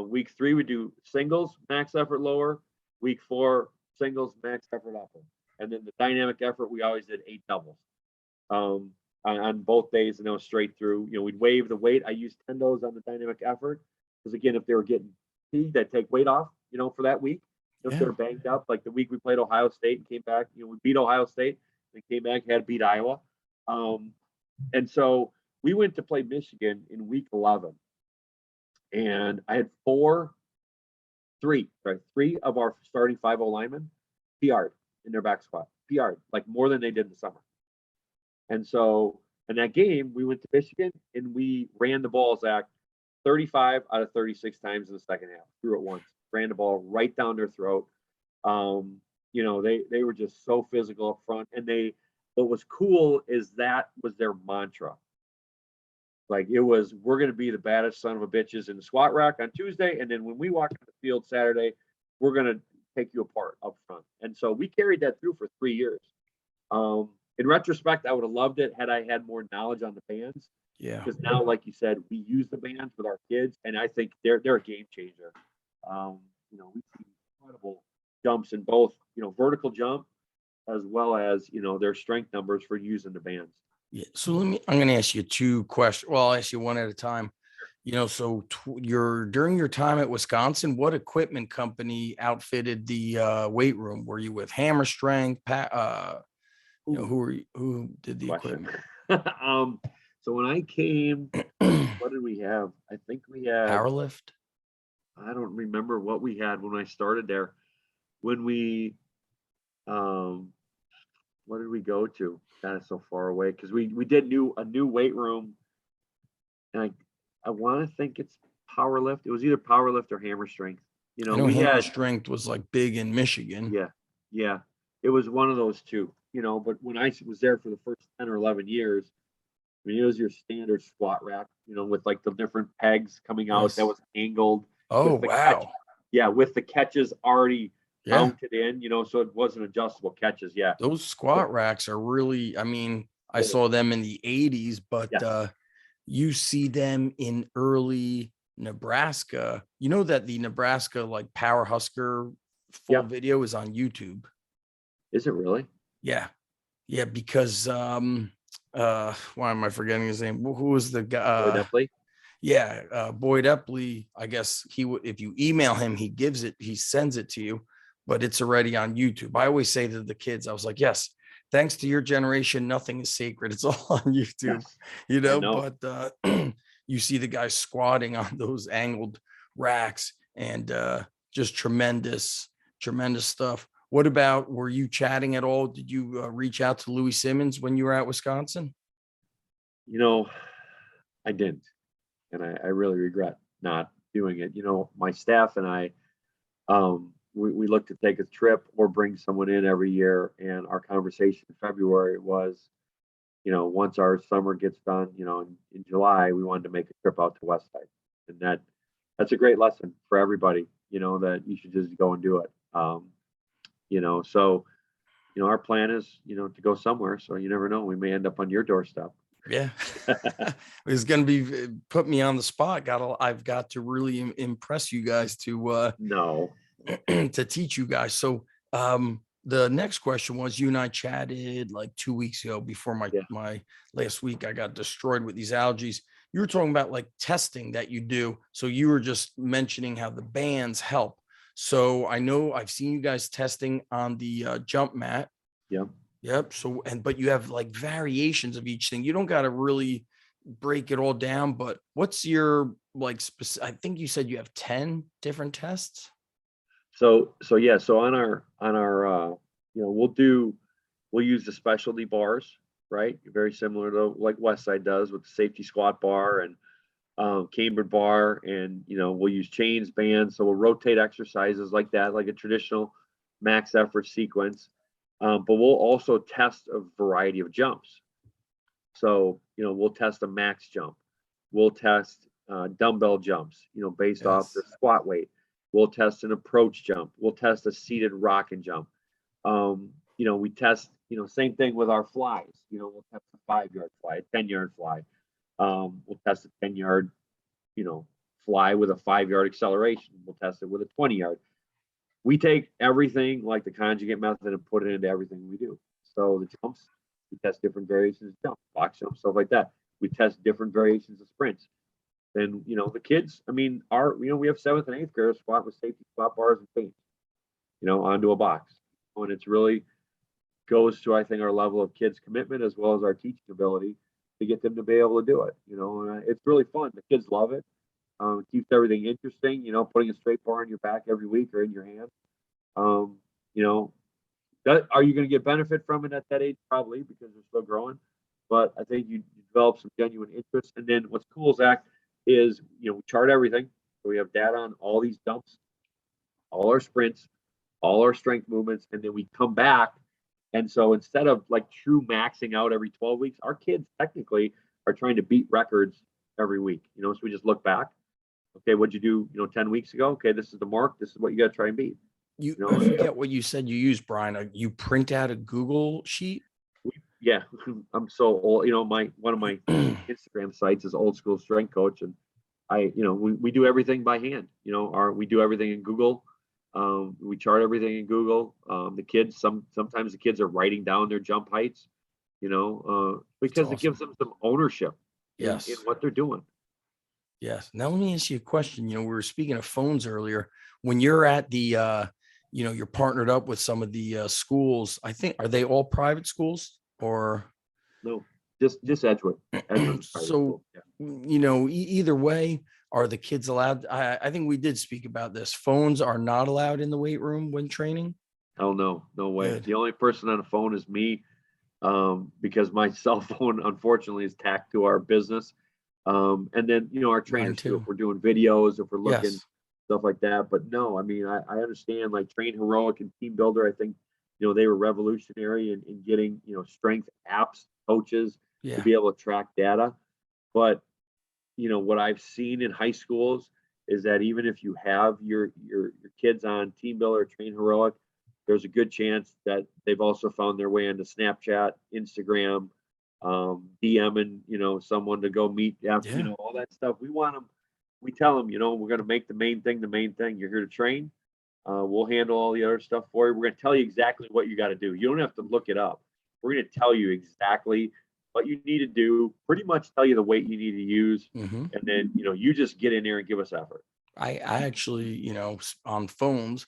Week 3, we do singles max effort lower. Week 4, singles max effort upper. And then the dynamic effort, we always did 8 doubles on both days, and that was straight through. We'd waive the weight. I used tendos on the dynamic effort because, again, if they were getting fatigued, I'd take weight off, for that week. If they're banged up, like the week we played Ohio State and came back, we beat Ohio State and came back, had to beat Iowa. And so we went to play Michigan in week 11, and I had three of our starting 5-0 linemen PR'd in their back squat, PR'd, like more than they did in the summer. And so in that game, we went to Michigan and we ran the ball, Zach, 35 out of 36 times in the second half, threw it once, ran the ball right down their throat. They were just so physical up front. And what was cool is that was their mantra. Like it was, we're going to be the baddest son of a bitches in the squat rack on Tuesday. And then when we walk on the field Saturday, we're going to take you apart up front. And so we carried that through for 3 years. In retrospect, I would have loved it had I had more knowledge on the bands. Yeah. Because now, like you said, we use the bands with our kids, and I think they're a game changer. We see incredible jumps in both, vertical jump as well as, their strength numbers for using the bands. Yeah. So I'm going to ask you 2 questions. Well, I'll ask you one at a time. So during your time at Wisconsin, what equipment company outfitted the weight room? Were you with Hammer Strength? Who did the equipment? So when I came, what did we have? I think we had Powerlift. I don't remember what we had when I started there. When we, what did we go to? That is so far away because we did a new weight room, and I want to think it's Powerlift. It was either Powerlift or Hammer Strength. I know Hammer Strength was like big in Michigan. Yeah. It was one of those two. But when I was there for the first 10 or 11 years, it was your standard squat rack, with like the different pegs coming out that was angled. Oh, wow. With the catches already mounted in, so it wasn't adjustable catches. Yeah. Those squat racks are really, I saw them in the 80s, but you see them in early Nebraska. You know that the Nebraska like Power Husker full Yep. video is on YouTube. Is it really? Yeah. Yeah. Because, why am I forgetting his name? Who was the guy? Boy, definitely. Yeah. Boyd Epley, I guess he would, if you email him, he sends it to you, but it's already on YouTube. I always say to the kids, I was like, yes, thanks to your generation, nothing is sacred. It's all on YouTube, Yes, I know. but you see the guys squatting on those angled racks and just tremendous stuff. What about, were you chatting at all? Did you reach out to Louis Simmons when you were at Wisconsin? You know, I didn't, and I really regret not doing it. You know, my staff and I, we look to take a trip or bring someone in every year. And our conversation in February was, once our summer gets done, in July, we wanted to make a trip out to West Side. And that's a great lesson for everybody, that you should just go and do it. So, our plan is, to go somewhere. So you never know, we may end up on your doorstep. Yeah. It's going to be, put me on the spot. I've got to really impress you guys No. to teach you guys. So, the next question was, you and I chatted like 2 weeks ago before Yeah. my last week. I got destroyed with these algae. You were talking about like testing that you do. So you were just mentioning how the bands help. So I know I've seen you guys testing on the jump mat. Yeah. Yep. So, but you have like variations of each thing. You don't got to really break it all down, but what's your like, I think you said you have 10 different tests. So yeah, so on our we'll use the specialty bars, right? Very similar to like Westside does with the safety squat bar and cambered bar, and we'll use chains, bands. So we'll rotate exercises like that, like a traditional max effort sequence. But we'll also test a variety of jumps. So we'll test a max jump. We'll test dumbbell jumps, based off the Yes. squat weight. We'll test an approach jump. We'll test a seated rock and jump. We test, same thing with our flies. We'll test a 5-yard fly, a 10-yard fly. We'll test a 10-yard, fly with a 5-yard acceleration. We'll test it with a 20-yard. We take everything like the conjugate method and put it into everything we do. So the jumps, we test different variations of jump, box jump, stuff like that. We test different variations of sprints. Then, the kids, I mean, we have 7th and 8th graders squat with safety squat bars and chains, onto a box. And it's really goes to, I think, our level of kids' commitment as well as our teaching ability to get them to be able to do it. And it's really fun. The kids love it. It keeps everything interesting, putting a straight bar on your back every week or in your hand. Are you going to get benefit from it at that age? Probably, because they're still growing. But I think you develop some genuine interest. And then what's cool, Zach, is, we chart everything. So we have data on all these jumps, all our sprints, all our strength movements, and then we come back. And so instead of like true maxing out every 12 weeks, our kids technically are trying to beat records every week. So we just look back. Okay, what'd you do, 10 weeks ago? Okay, this is the mark. This is what you got to try and beat. I forget what you said you use, Brian. You print out a Google sheet? Yeah, I'm so old. One of my Instagram sites is Old School Strength Coach, and we do everything by hand. We do everything in Google. We chart everything in Google. The kids, sometimes the kids are writing down their jump heights, because it gives them some ownership in what they're doing. Yes. Now let me ask you a question. We were speaking of phones earlier. When you're at the, you're partnered up with some of the schools. I think, are they all private schools or? No, just Edgewood. So, either way, are the kids allowed? I think we did speak about this. Phones are not allowed in the weight room when training. Oh, no way. Good. The only person on the phone is me, because my cell phone, unfortunately, is tacked to our business. And then, our trainers too, if we're doing videos, if we're looking, stuff like that. But no, I mean, I understand, like Train Heroic and Team Builder, I think, they were revolutionary in getting, strength apps, coaches to be able to track data. But, what I've seen in high schools is that even if you have your kids on Team Builder, Train Heroic, there's a good chance that they've also found their way into Snapchat, Instagram, DMing, someone to go meet after, all that stuff. We want them. We tell them, we're going to make the main thing the main thing. You're here to train. We'll handle all the other stuff for you. We're going to tell you exactly what you got to do. You don't have to look it up. We're going to tell you exactly what you need to do, pretty much tell you the weight you need to use. Mm-hmm. And then, you just get in there and give us effort. I actually, on phones,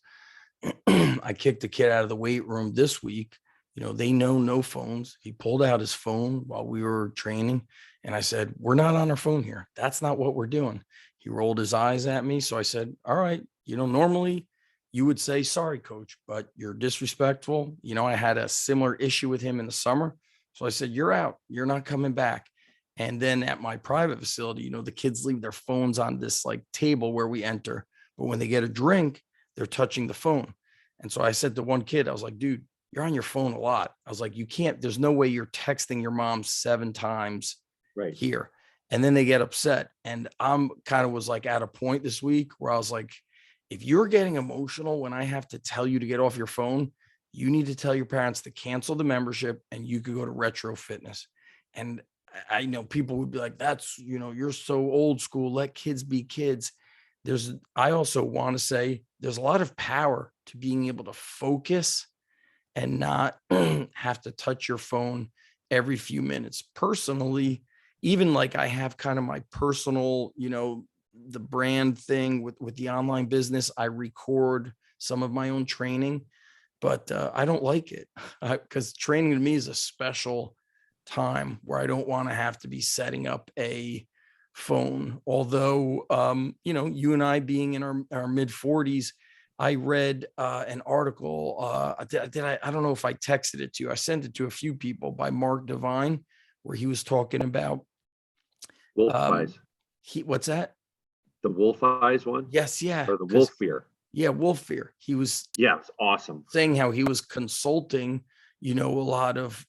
I kicked the kid out of the weight room this week. They know no phones. He pulled out his phone while we were training. And I said, we're not on our phone here. That's not what we're doing. He rolled his eyes at me. So I said, all right, normally you would say, sorry, coach, but you're disrespectful. I had a similar issue with him in the summer. So I said, you're out. You're not coming back. And then at my private facility, the kids leave their phones on this like table where we enter. But when they get a drink, they're touching the phone. And so I said to one kid, I was like, dude, you're on your phone a lot. I was like, there's no way you're texting your mom 7 times here. And then they get upset. And I'm kind of was like at a point this week where I was like, if you're getting emotional when I have to tell you to get off your phone, you need to tell your parents to cancel the membership and you could go to Retro Fitness. And I know people would be like, that's, you're so old school. Let kids be kids. I also want to say there's a lot of power to being able to focus and not have to touch your phone every few minutes. Personally, even like I have kind of my personal, the brand thing with the online business, I record some of my own training, but I don't like it because training to me is a special time where I don't want to have to be setting up a phone. Although, you and I being in our mid 40s, I read an article. I don't know if I texted it to you. I sent it to a few people by Mark Divine, where he was talking about wolf eyes. What's that? The wolf eyes one? Yes, yeah. Or the wolf fear. Yeah, wolf fear. He was it's awesome. Saying how he was consulting, a lot of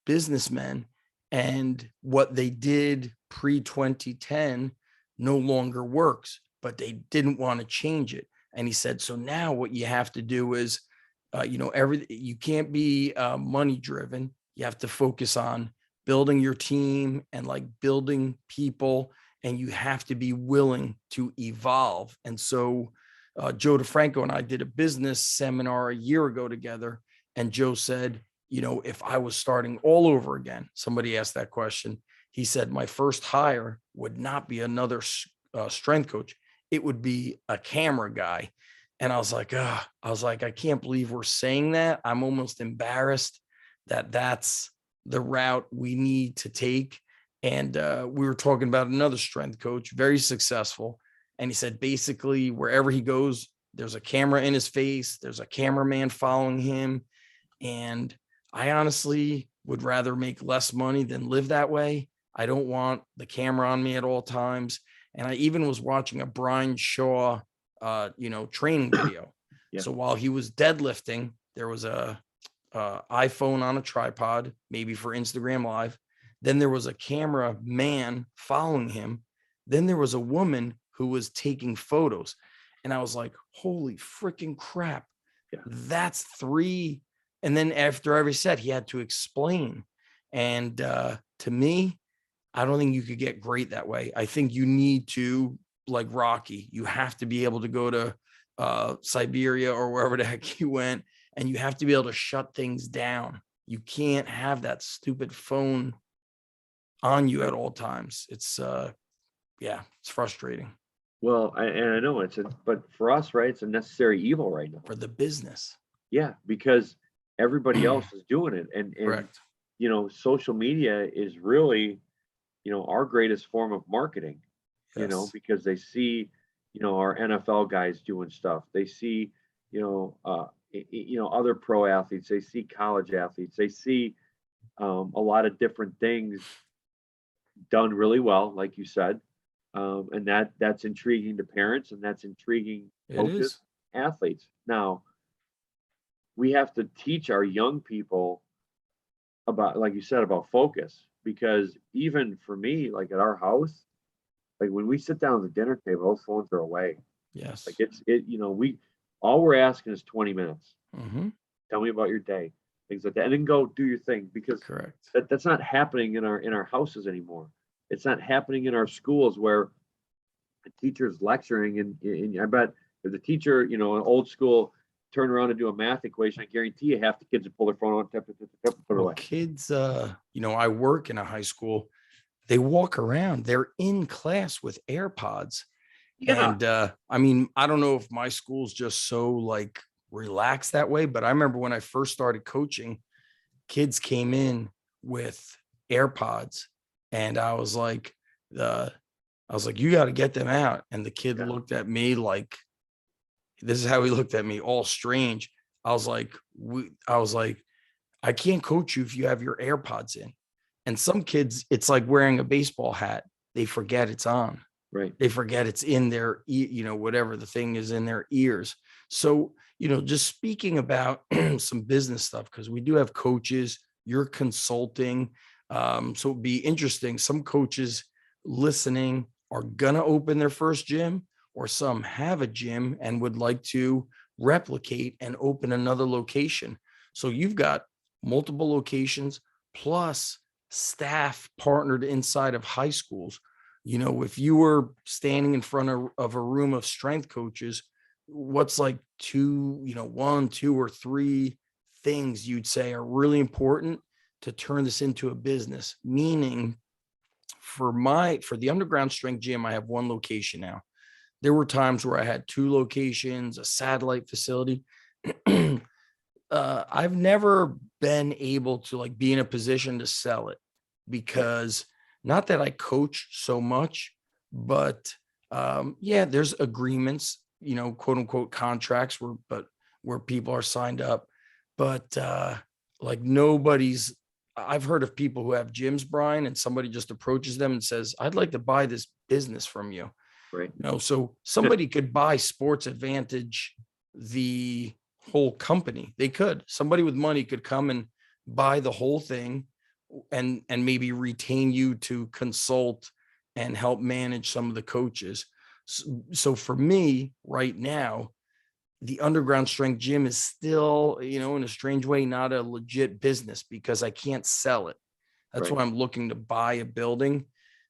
businessmen, and what they did pre-2010 no longer works, but they didn't want to change it. And he said, so now what you have to do is, you can't be money driven. You have to focus on building your team and like building people, and you have to be willing to evolve. And so Joe DeFranco and I did a business seminar a year ago together. And Joe said, if I was starting all over again, somebody asked that question. He said, my first hire would not be another strength coach. It would be a camera guy. And I was like, I can't believe we're saying that. I'm almost embarrassed that that's the route we need to take. And we were talking about another strength coach, very successful. And he said, basically, wherever he goes, there's a camera in his face. There's a cameraman following him. And I honestly would rather make less money than live that way. I don't want the camera on me at all times. And I even was watching a Brian Shaw, training video. Yeah. So while he was deadlifting, there was a iPhone on a tripod, maybe for Instagram Live. Then there was a camera man following him. Then there was a woman who was taking photos. And I was like, holy freaking crap. Yeah. That's 3. And then after every set, he had to explain. And to me, I don't think you could get great that way. I think you need to, like Rocky, you have to be able to go to Siberia or wherever the heck you went, and you have to be able to shut things down. You can't have that stupid phone on you at all times. It's it's frustrating. Well, I know but for us, right, it's a necessary evil right now for the business. Yeah, because everybody else is doing it, and Correct. Social media is really, our greatest form of marketing. Yes. Because they see, our NFL guys doing stuff. They see, other pro athletes. They see college athletes. They see a lot of different things done really well, like you said. And that's intriguing to parents, and that's intriguing coaches, athletes. Now, we have to teach our young people about, like you said, about focus, because even for me, like at our house, like when we sit down at the dinner table, those phones are away. Yes. Like we all we're asking is 20 minutes. Mm-hmm. Tell me about your day, things like that, and then go do your thing, because correct. That's not happening in our houses anymore. It's not happening in our schools where the teacher's lecturing, and I bet If the teacher, an old school, turn around and do a math equation, I guarantee you half the kids would pull their phone out, tap, tap, tap, tap, put it away. Kids, I work in a high school. They walk around. They're in class with AirPods. Yeah. And I mean, I don't know if my school's just so like relaxed that way, but I remember when I first started coaching, kids came in with AirPods, and I was like, you got to get them out. And the kid looked at me like, this is how he looked at me, all strange. I was like, I can't coach you if you have your AirPods in. And some kids, it's like wearing a baseball hat. They forget it's on. Right. They forget it's in their, whatever the thing is in their ears. So, just speaking about some business stuff, because we do have coaches, you're consulting. So it'd be interesting. Some coaches listening are going to open their first gym, or some have a gym and would like to replicate and open another location. So you've got multiple locations plus staff partnered inside of high schools. If you were standing in front of a room of strength coaches, what's like one, two, or three things you'd say are really important to turn this into a business? Meaning, for the underground strength gym, I have one location now. There were times where I had two locations, a satellite facility. I've never been able to like be in a position to sell it, because not that I coach so much, but there's agreements, quote unquote contracts where people are signed up, but like I've heard of people who have gyms, Brian, and somebody just approaches them and says, I'd like to buy this business from you. Right. So somebody could buy Sports Advantage, the whole company. They could. Somebody with money could come and buy the whole thing and maybe retain you to consult and help manage some of the coaches. So for me right now, the underground strength gym is still, in a strange way, not a legit business because I can't sell it. That's why I'm looking to buy a building,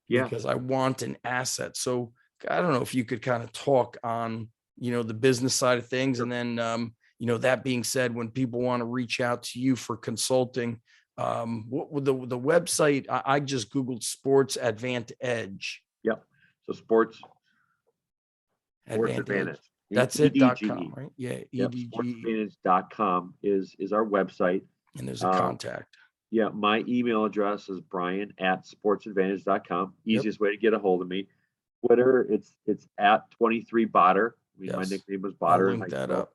because I want an asset. So I don't know if you could kind of talk on, the business side of things. Sure. And then, that being said, when people want to reach out to you for consulting, what would the website? I just Googled Sports AdvantEDGE. Yep. So Sports Advantage. That's it. .com, right? Yeah. Yep. SportsAdvantage.com is our website. And there's a contact. Yeah. My email address is brian@sportsadvantage.com. Easiest way to get a hold of me. Twitter, it's at 23Botter. My nickname was Botter. I'll link that up.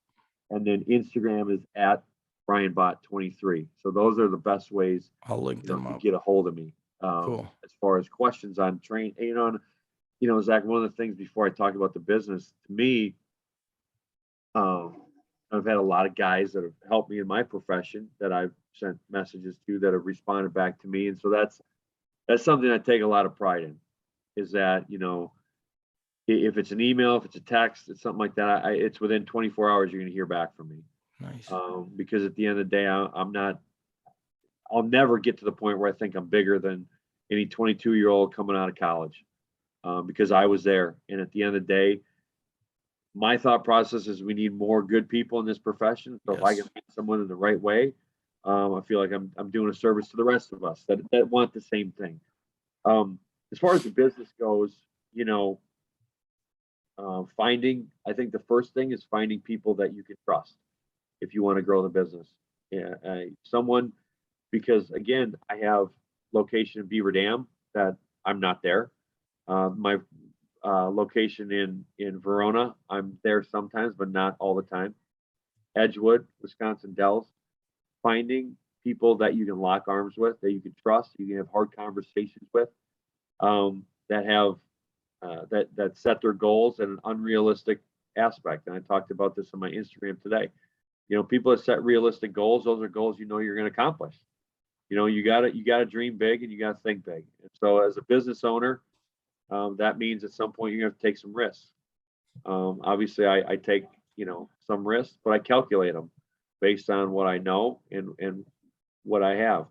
And then Instagram is at BrianBott23. So those are the best ways I'll link them to up. get a hold of me. Cool. As far as questions on train, Zach, one of the things before I talk about the business, to me, I've had a lot of guys that have helped me in my profession that I've sent messages to that have responded back to me. And so that's something I take a lot of pride in, is that, if it's an email, if it's a text, it's something like that, it's within 24 hours, you're going to hear back from me. Nice. Because at the end of the day, I'll never get to the point where I think I'm bigger than any 22-year-old coming out of college, because I was there. And at the end of the day, my thought process is we need more good people in this profession. So if I can meet someone in the right way, I feel like I'm doing a service to the rest of us that want the same thing. As far as the business goes, I think the first thing is finding people that you can trust if you want to grow the business. Someone, because again, I have location in Beaver Dam that I'm not there. My location in Verona, I'm there sometimes, but not all the time. Edgewood, Wisconsin Dells, finding people that you can lock arms with, that you can trust, you can have hard conversations with, that have that set their goals at an unrealistic aspect. And I talked about this on my Instagram today. People that set realistic goals, those are goals you're going to accomplish. You gotta dream big and you gotta think big. And so as a business owner, that means at some point you're going to take some risks. Obviously I take, some risks, but I calculate them based on what I know and what I have.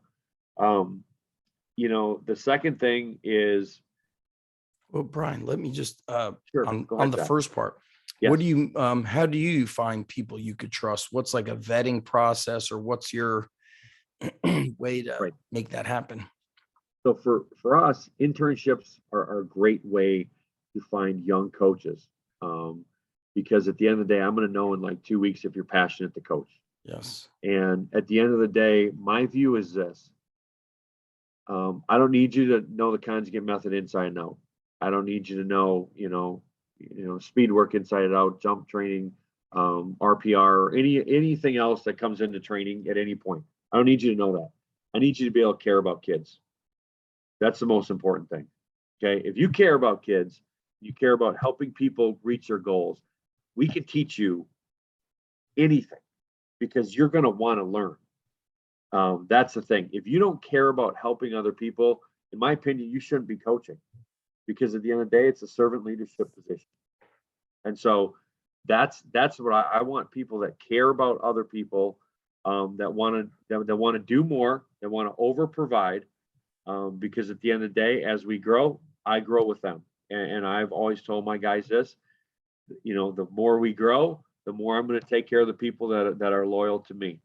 The second thing is Well, Brian, let me just Sure. Go on ahead, the Zach. first part. Yes. What do you how do you find people you could trust? What's like a vetting process, or what's your way to Right. make that happen? So for us, internships are a great way to find young coaches. Because at the end of the day, I'm going to know in like 2 weeks if you're passionate to coach. Yes. And at the end of the day, my view is this. I don't need you to know the conjugate method inside and out. I don't need you to know, speed work inside and out, jump training, RPR, or anything else that comes into training at any point. I don't need you to know that. I need you to be able to care about kids. That's the most important thing. Okay. If you care about kids, you care about helping people reach their goals, we can teach you anything because you're going to want to learn. That's the thing. If you don't care about helping other people, in my opinion, you shouldn't be coaching, because at the end of the day, it's a servant leadership position. And so that's what I want, people that care about other people, that want to do more, that want to over provide, because at the end of the day, as we grow, I grow with them. And I've always told my guys this, the more we grow, the more I'm going to take care of the people that are loyal to me.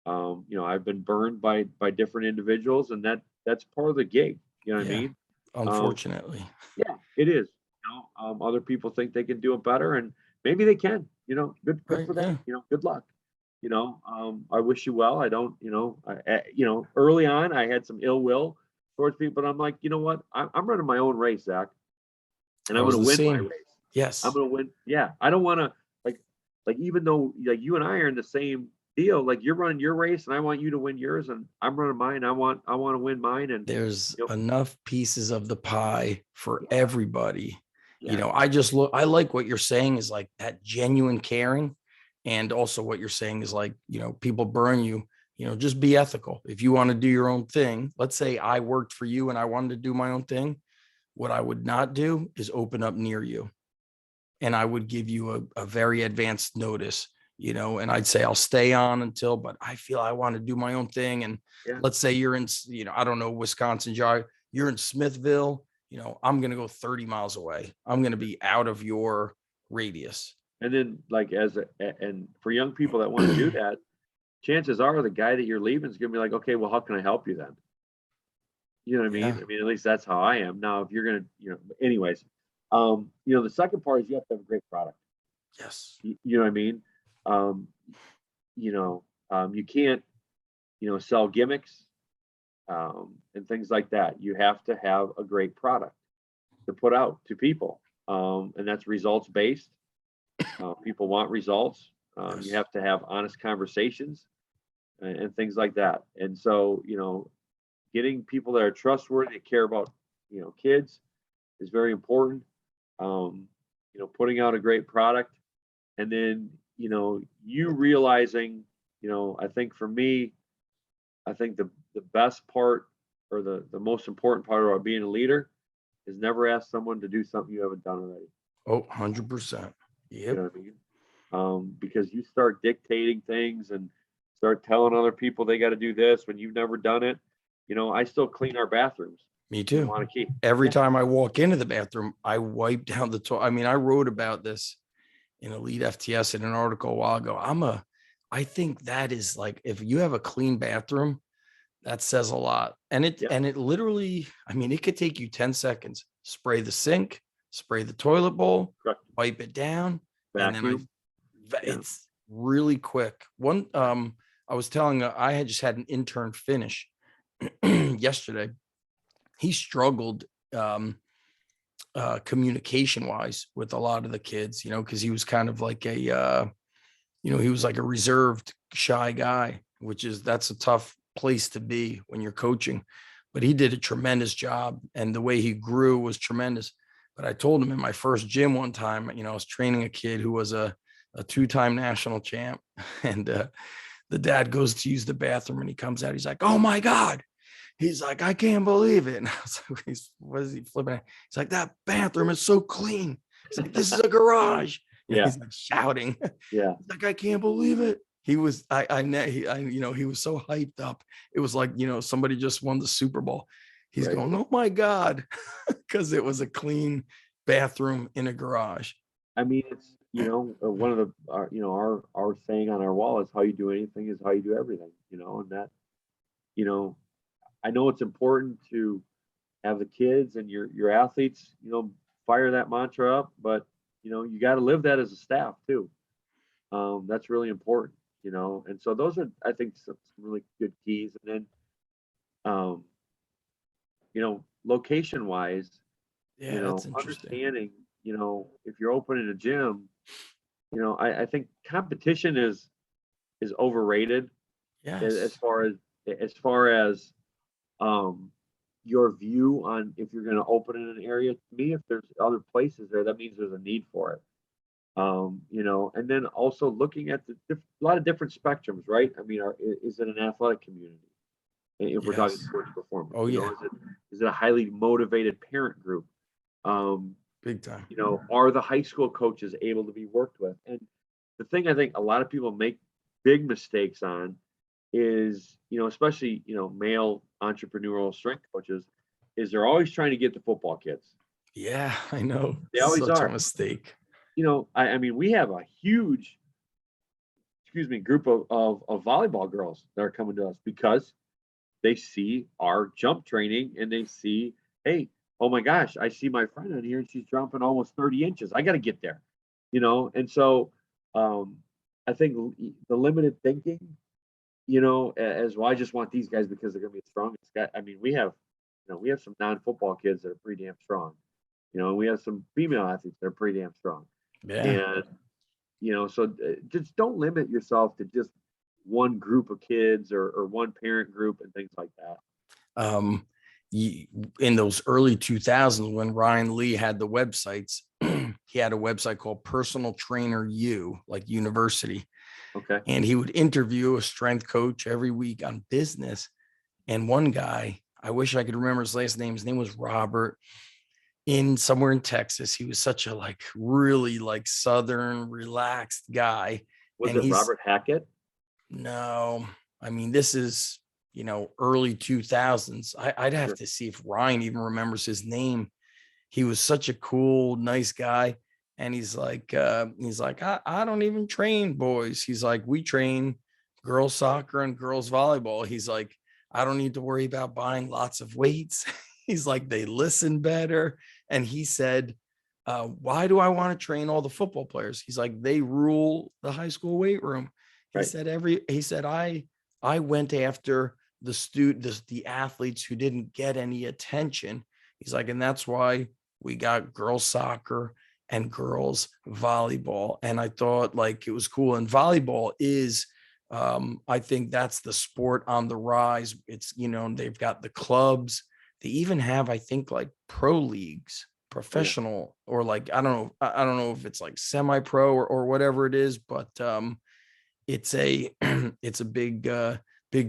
I've been burned by different individuals, and that's part of the gig. You know what I mean? Unfortunately. Yeah, it is. Other people think they can do it better, and maybe they can. Good Right. for them. Yeah. Good luck. I wish you well. I don't. Early on, I had some ill will towards people, but I'm like, you know what? I'm running my own race, Zach, and I I'm was going the to win my same. race. Yes. I'm going to win. Yeah, I don't want to even though like you and I are in the same deal, like you're running your race and I want you to win yours, and I'm running mine. I want to win mine. And There's enough pieces of the pie for yeah, everybody. yeah, I like what you're saying is like that genuine caring. And also what you're saying is like, people burn you, just be ethical. If you want to do your own thing, let's say I worked for you and I wanted to do my own thing. What I would not do is open up near you. And I would give you a very advanced notice, and I'd say I'll stay on until, but I feel I want to do my own thing. And yeah. let's say you're in, I don't know, Wisconsin, you're in Smithville, I'm going to go 30 miles away. I'm going to be out of your radius. And then like and for young people that want to do that, chances are the guy that you're leaving is going to be like, okay, well, how can I help you then? You know what I mean? Yeah. I mean, at least that's how I am. Now, if you're going to, anyways, the second part is you have to have a great product. Yes. You know what I mean? You can't, sell gimmicks, and things like that. You have to have a great product to put out to people. And that's results based. People want results. Yes. You have to have honest conversations and things like that. And so, getting people that are trustworthy, that care about, kids is very important. Putting out a great product, and then, you realizing, I think for me, I think the best part, or the most important part about being a leader, is never ask someone to do something you haven't done already. Oh, 100%. You Yep. know what I mean? Because you start dictating things and start telling other people they got to do this when you've never done it. I still clean our bathrooms. Me too. Want to keep Every time I walk into the bathroom, I wipe down the toilet. I mean, I wrote about this in Elite FTS in an article a while ago. I think that is like, if you have a clean bathroom, that says a lot. And it literally, I mean, it could take you 10 seconds. Spray the sink, spray the toilet bowl, Correct. wipe it down, Vacuum. and then it's really quick. I was telling, I had just had an intern finish yesterday. He struggled communication wise with a lot of the kids, because he was kind of like he was like a reserved, shy guy, that's a tough place to be when you're coaching. But he did a tremendous job, and the way he grew was tremendous. But I told him in my first gym one time, I was training a kid who was a 2-time national champ, and the dad goes to use the bathroom, and he comes out, he's like, "Oh my God." He's like, "I can't believe it." And I was like, what is he flipping at? He's like, "That bathroom is so clean." He's like, "This is a garage." And he's like shouting. Yeah. He's like, "I can't believe it." He was, he was so hyped up. It was like, somebody just won the Super Bowl. He's Right. going, oh my God, because it was a clean bathroom in a garage. I mean, it's, one of the, our saying on our wall is how you do anything is how you do everything, and that, you know, I know it's important to have the kids and your athletes, fire that mantra up, but you got to live that as a staff too. That's really important, and so those are, I think, some really good keys. And then, location wise, Yeah, that's interesting. understanding, if you're opening a gym, I think competition is overrated as Yes. far as your view on if you're going to open in an area. To me, if there's other places there, that means there's a need for it. And then also looking at a lot of different spectrums, right? I mean, is it an athletic community? If we're talking Yes. sports performance, Oh, yeah. is it a highly motivated parent group? Big time. Are the high school coaches able to be worked with? And the thing I think a lot of people make big mistakes on is, especially, male entrepreneurial strength coaches, is they're always trying to get the football kids. Yeah, I know. They always Such a are. mistake. I mean, we have a huge, group of volleyball girls that are coming to us because they see our jump training and they see, hey, oh my gosh, I see my friend on here and she's jumping almost 30 inches. I got to get there, And so I think the limited thinking, as well, I just want these guys because they're going to be the strongest guy. I mean, we have some non-football kids that are pretty damn strong, and we have some female athletes that are pretty damn strong. Yeah. And, so just don't limit yourself to just one group of kids or one parent group and things like that. In those early 2000s, when Ryan Lee had the websites, he had a website called Personal Trainer U, like university. Okay. And he would interview a strength coach every week on business. And one guy, I wish I could remember his last name. His name was Robert, somewhere in Texas. He was such a really Southern relaxed guy. Was And it Robert Hackett? No, I mean, this is, early 2000s. I'd have to see if Ryan even remembers his name. He was such a cool, nice guy. And he's like, I don't even train boys. He's like, we train girls soccer and girls volleyball. He's like, I don't need to worry about buying lots of weights. He's like, they listen better. And he said, why do I want to train all the football players? He's like, they rule the high school weight room. He said, I went after the athletes who didn't get any attention. He's like, and that's why we got girls soccer and girls volleyball. And I thought it was cool. And volleyball is, I think that's the sport on the rise. It's, they've got the clubs. They even have, I think, pro leagues, professional, or I don't know if it's semi-pro or whatever it is, but it's a it's a big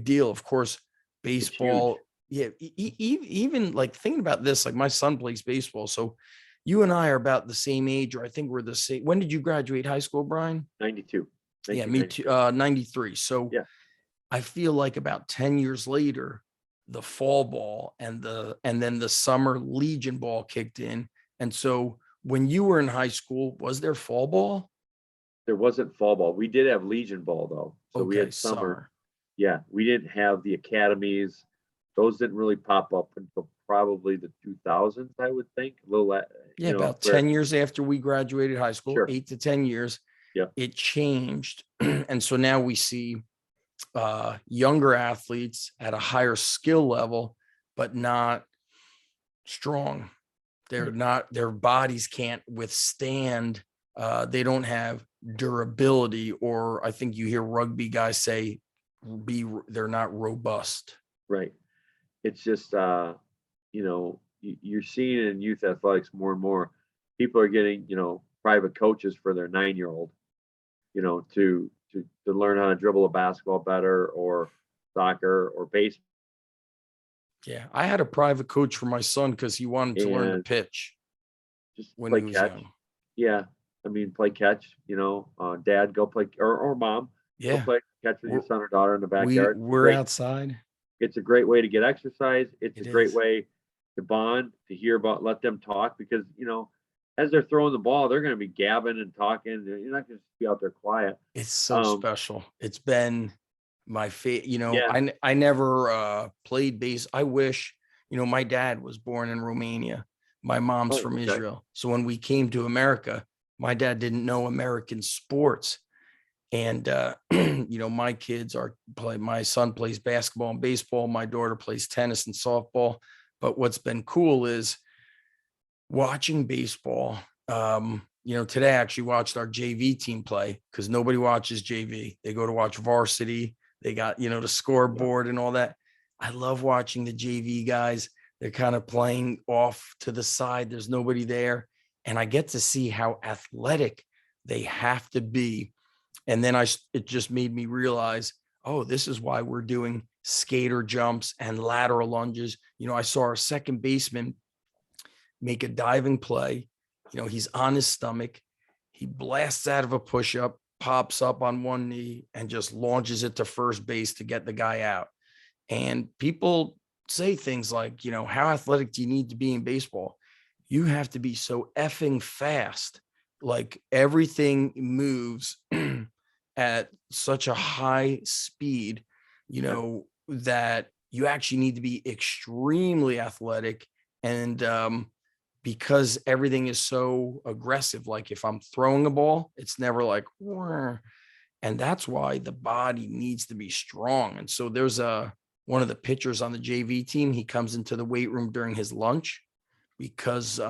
deal. Of course, baseball. Yeah, even thinking about this, my son plays baseball. So you and I are about the same age, or I think we're the same. When did you graduate high school, Brian? 92. Yeah, me too. 93. So yeah. I feel about 10 years later, the fall ball and then the summer Legion ball kicked in. And so when you were in high school, was there fall ball? There wasn't fall ball. We did have Legion ball though. So we had summer. Yeah, we didn't have the academies. Those didn't really pop up until probably the 2000s, I would think. A little, about 10 years after we graduated high school, sure. 8 to 10 years. Yeah, it changed. And so now we see younger athletes at a higher skill level, but not strong. They're not, their bodies can't withstand. They don't have durability, or I think you hear rugby guys say they're not robust. Right. It's just, you're seeing in youth athletics more and more. People are getting, private coaches for their 9-year-old, to learn how to dribble a basketball better, or soccer or baseball. Yeah, I had a private coach for my son because he wanted to learn to pitch just when play he was catch. young. Yeah, I mean, play catch. Dad, go play, or mom, Yeah, go play catch with your son or daughter in the backyard. We're outside. It's a great way to get exercise. It's It a great is. way to bond, to hear about, let them talk, because, as they're throwing the ball, they're going to be gabbing and talking. You're not going to be out there quiet. It's so Um, special. It's been my yeah. I never played base. I wish, my dad was born in Romania. My mom's Oh, from okay. Israel. So when we came to America, my dad didn't know American sports. And my kids my son plays basketball and baseball, my daughter plays tennis and softball. But what's been cool is watching baseball. Today I actually watched our JV team play because nobody watches JV. They go to watch varsity. They got, the Yeah. scoreboard and all that. I love watching the JV guys. They're kind of playing off to the side. There's nobody there. And I get to see how athletic they have to be. And then it just made me realize, oh, this is why we're doing skater jumps and lateral lunges. I saw our second baseman make a diving play. He's on his stomach. He blasts out of a push-up, pops up on one knee, and just launches it to first base to get the guy out. And people say things like, how athletic do you need to be in baseball? You have to be so effing fast. Like everything moves at such a high speed, that you actually need to be extremely athletic. And because everything is so aggressive, like if I'm throwing a ball, it's never like, "Wah." And that's why the body needs to be strong. And so there's one of the pitchers on the JV team. He comes into the weight room during his lunch because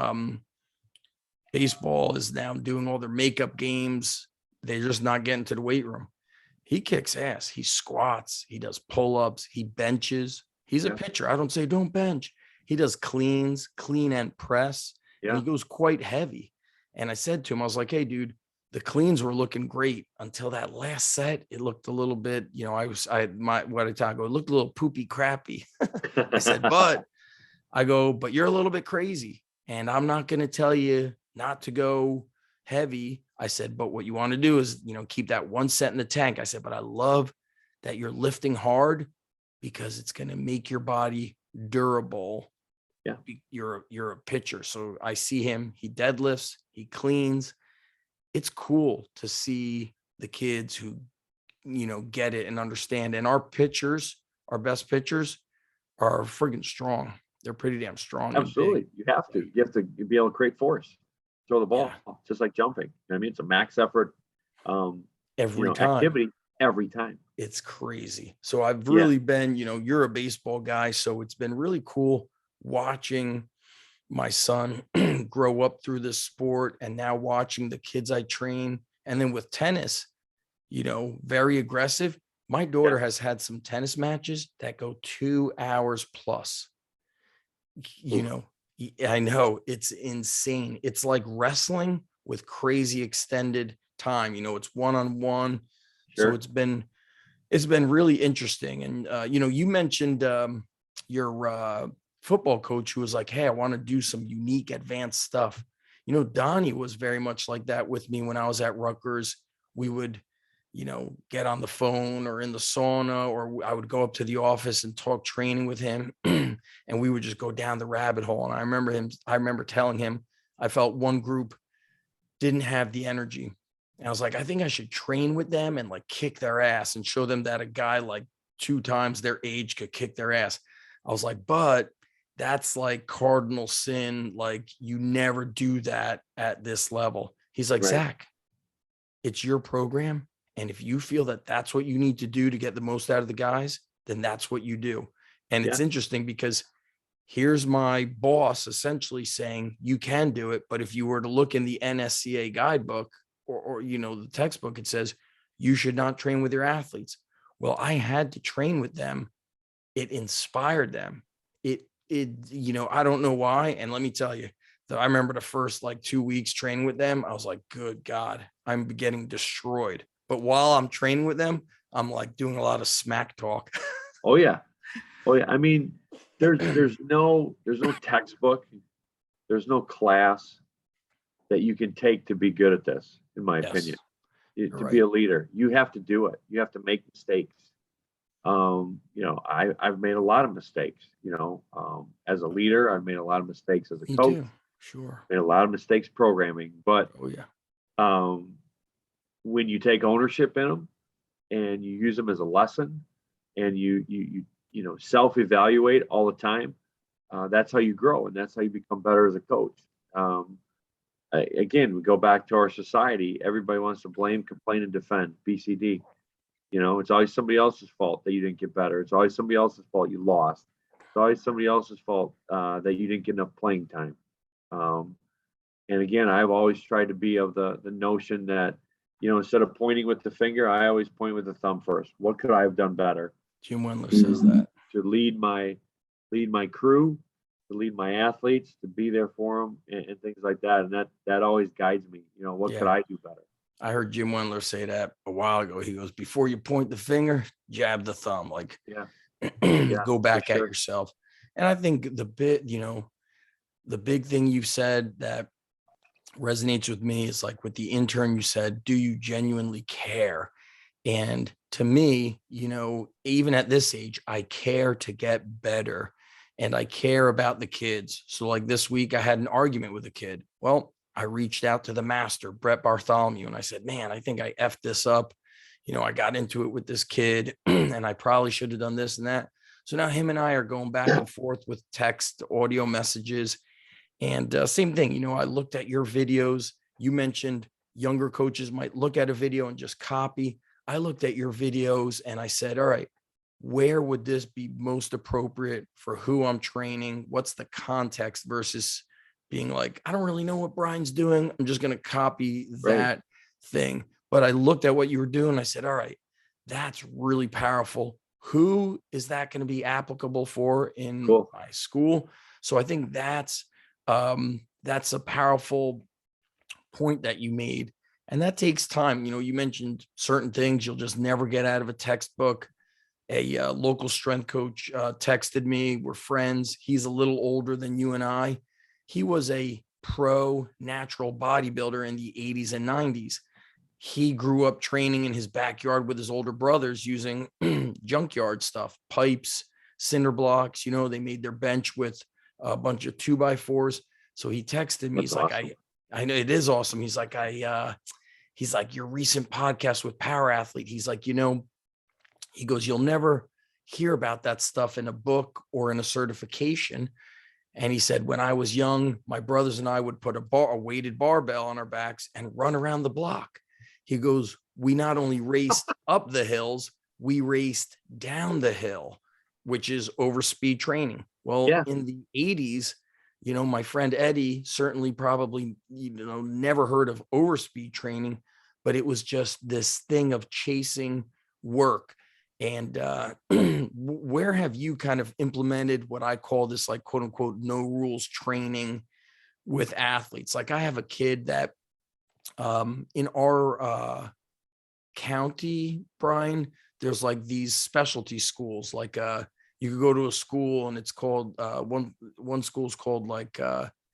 baseball is now doing all their makeup games. They're just not getting to the weight room. He kicks ass. He squats. He does pull-ups. He benches. He's a Yeah. pitcher. I don't say don't bench. He does clean and press, and Yeah. he goes quite heavy. And I said to him, I was like, hey, dude, the cleans were looking great until that last set. It looked a little bit, it looked a little poopy crappy. I said, but you're a little bit crazy. And I'm not going to tell you not to go heavy. I said, but what you want to do is, keep that one set in the tank. I said, but I love that you're lifting hard because it's going to make your body durable. Yeah. You're a pitcher. So I see him, he deadlifts, he cleans. It's cool to see the kids who, get it and understand. And our pitchers, our best pitchers are friggin' strong. They're pretty damn strong and big. Absolutely. You have to. You have to be able to create force, throw the ball, Yeah. just like jumping. I mean, it's a max effort, Every time. activity every time. It's crazy. So I've Yeah. really been, you're a baseball guy. So it's been really cool watching my son grow up through this sport and now watching the kids I train. And then with tennis, very aggressive. My daughter has had some tennis matches that go 2 hours plus. Oof. I know it's insane. It's like wrestling with crazy extended time. It's one-on-one. So Sure. it's been really interesting. And you mentioned your football coach who was like, hey, I want to do some unique advanced stuff. Donnie was very much like that with me when I was at Rutgers. We would get on the phone or in the sauna, or I would go up to the office and talk training with him. And we would just go down the rabbit hole. And I remember telling him, I felt one group didn't have the energy. And I was like, I think I should train with them and like kick their ass and show them that a guy like 2 times their age could kick their ass. I was like, but that's like cardinal sin. Like you never do that at this level. He's like, Right. Zach, it's your program. And if you feel that that's what you need to do to get the most out of the guys, then that's what you do. And Yeah. it's interesting because here's my boss essentially saying you can do it. But if you were to look in the NSCA guidebook or the textbook, it says you should not train with your athletes. Well, I had to train with them. It inspired them. I don't know why. And let me tell you, I remember the first like 2 weeks training with them. I was like, good God, I'm getting destroyed. But while I'm training with them, I'm like doing a lot of smack talk. Oh yeah. Oh yeah. I mean, there's no textbook, there's no class that you can take to be good at this, in my Yes, opinion. you're To be right. a leader, you have to do it. You have to make mistakes. I've made a lot of mistakes, as a leader. I've made a lot of mistakes as a Me coach, too. Sure. made a lot of mistakes programming, but Oh yeah. um, when you take ownership in them and you use them as a lesson and you self-evaluate all the time, that's how you grow and that's how you become better as a coach. Again, we go back to our society. Everybody wants to blame, complain, and defend. BCD. It's always somebody else's fault that you didn't get better. It's always somebody else's fault you lost. It's always somebody else's fault that you didn't get enough playing time. Um, and again, I've always tried to be of the notion that, instead of pointing with the finger, I always point with the thumb first. What could I have done better Jim Wendler says that. to lead my crew, to lead my athletes, to be there for them, and things like that. And that always guides me. What could Yeah. I do better? I heard Jim Wendler say that a while ago. He goes, before you point the finger, jab the thumb. Like, Yeah, go back at sure. yourself. And I think the big thing you said that resonates with me is like with the intern, you said, do you genuinely care? And to me, even at this age, I care to get better and I care about the kids. So like this week, I had an argument with a kid. Well, I reached out to the master, Brett Bartholomew, and I said, man, I think I effed this up. I got into it with this kid and I probably should have done this and that. So now him and I are going back and forth with text, audio messages. And same thing, I looked at your videos. You mentioned younger coaches might look at a video and just copy. I looked at your videos and I said, all right, where would this be most appropriate for who I'm training? What's the context versus being like, I don't really know what Brian's doing. I'm just going to copy that thing. But I looked at what you were doing. I said, all right, that's really powerful. Who is that going to be applicable for in my school? So I think that's a powerful point that you made. And that takes time. You mentioned certain things you'll just never get out of a textbook. A local strength coach texted me. We're friends. He's a little older than you and I. He was a pro natural bodybuilder in the 80s and 90s. He grew up training in his backyard with his older brothers using junkyard stuff, pipes, cinder blocks. They made their bench with a bunch of 2x4s. So he texted me. He's like, I know it is awesome. He's like, he's like, your recent podcast with Power Athlete. He's like, he goes, you'll never hear about that stuff in a book or in a certification. And he said, when I was young, my brothers and I would put a weighted barbell on our backs and run around the block. He goes, we not only raced up the hills, we raced down the hill, which is over speed training. Well, in the 80s, my friend Eddie certainly probably, never heard of overspeed training, but it was just this thing of chasing work. And where have you kind of implemented what I call this, like, quote unquote, no rules training with athletes? Like I have a kid that in our county, Brian, there's like these specialty schools, like you could go to a school and it's called one school's called like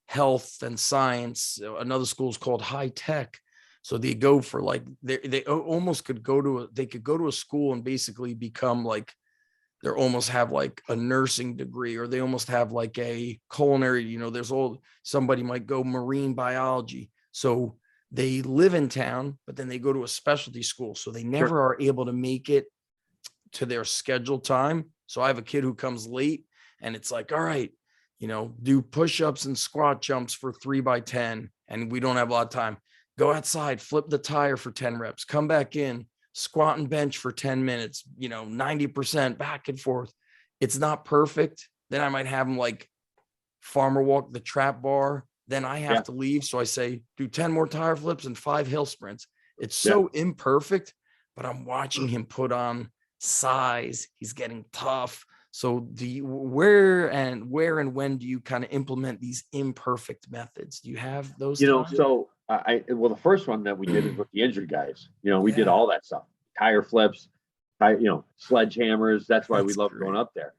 health and science. Another school's called high tech. So they go for like, they almost could go to a school and basically become like, they almost have like a nursing degree, or they almost have like a culinary, somebody might go marine biology. So they live in town, but then they go to a specialty school. So they never are able to make it to their scheduled time. So I have a kid who comes late and it's like, all right, do push-ups and squat jumps for 3x10. And we don't have a lot of time. Go outside, flip the tire for 10 reps, come back in, squat and bench for 10 minutes, 90% back and forth. It's not perfect. Then I might have him like farmer walk the trap bar. Then I have to leave. So I say, do 10 more tire flips and 5 hill sprints. It's so imperfect, but I'm watching him put on size. He's getting tough. So where and when do you kind of implement these imperfect methods? Do you have those? So the first one that we did is with the injured guys. We did all that stuff, tire flips, sledgehammers. That's why we love going up there.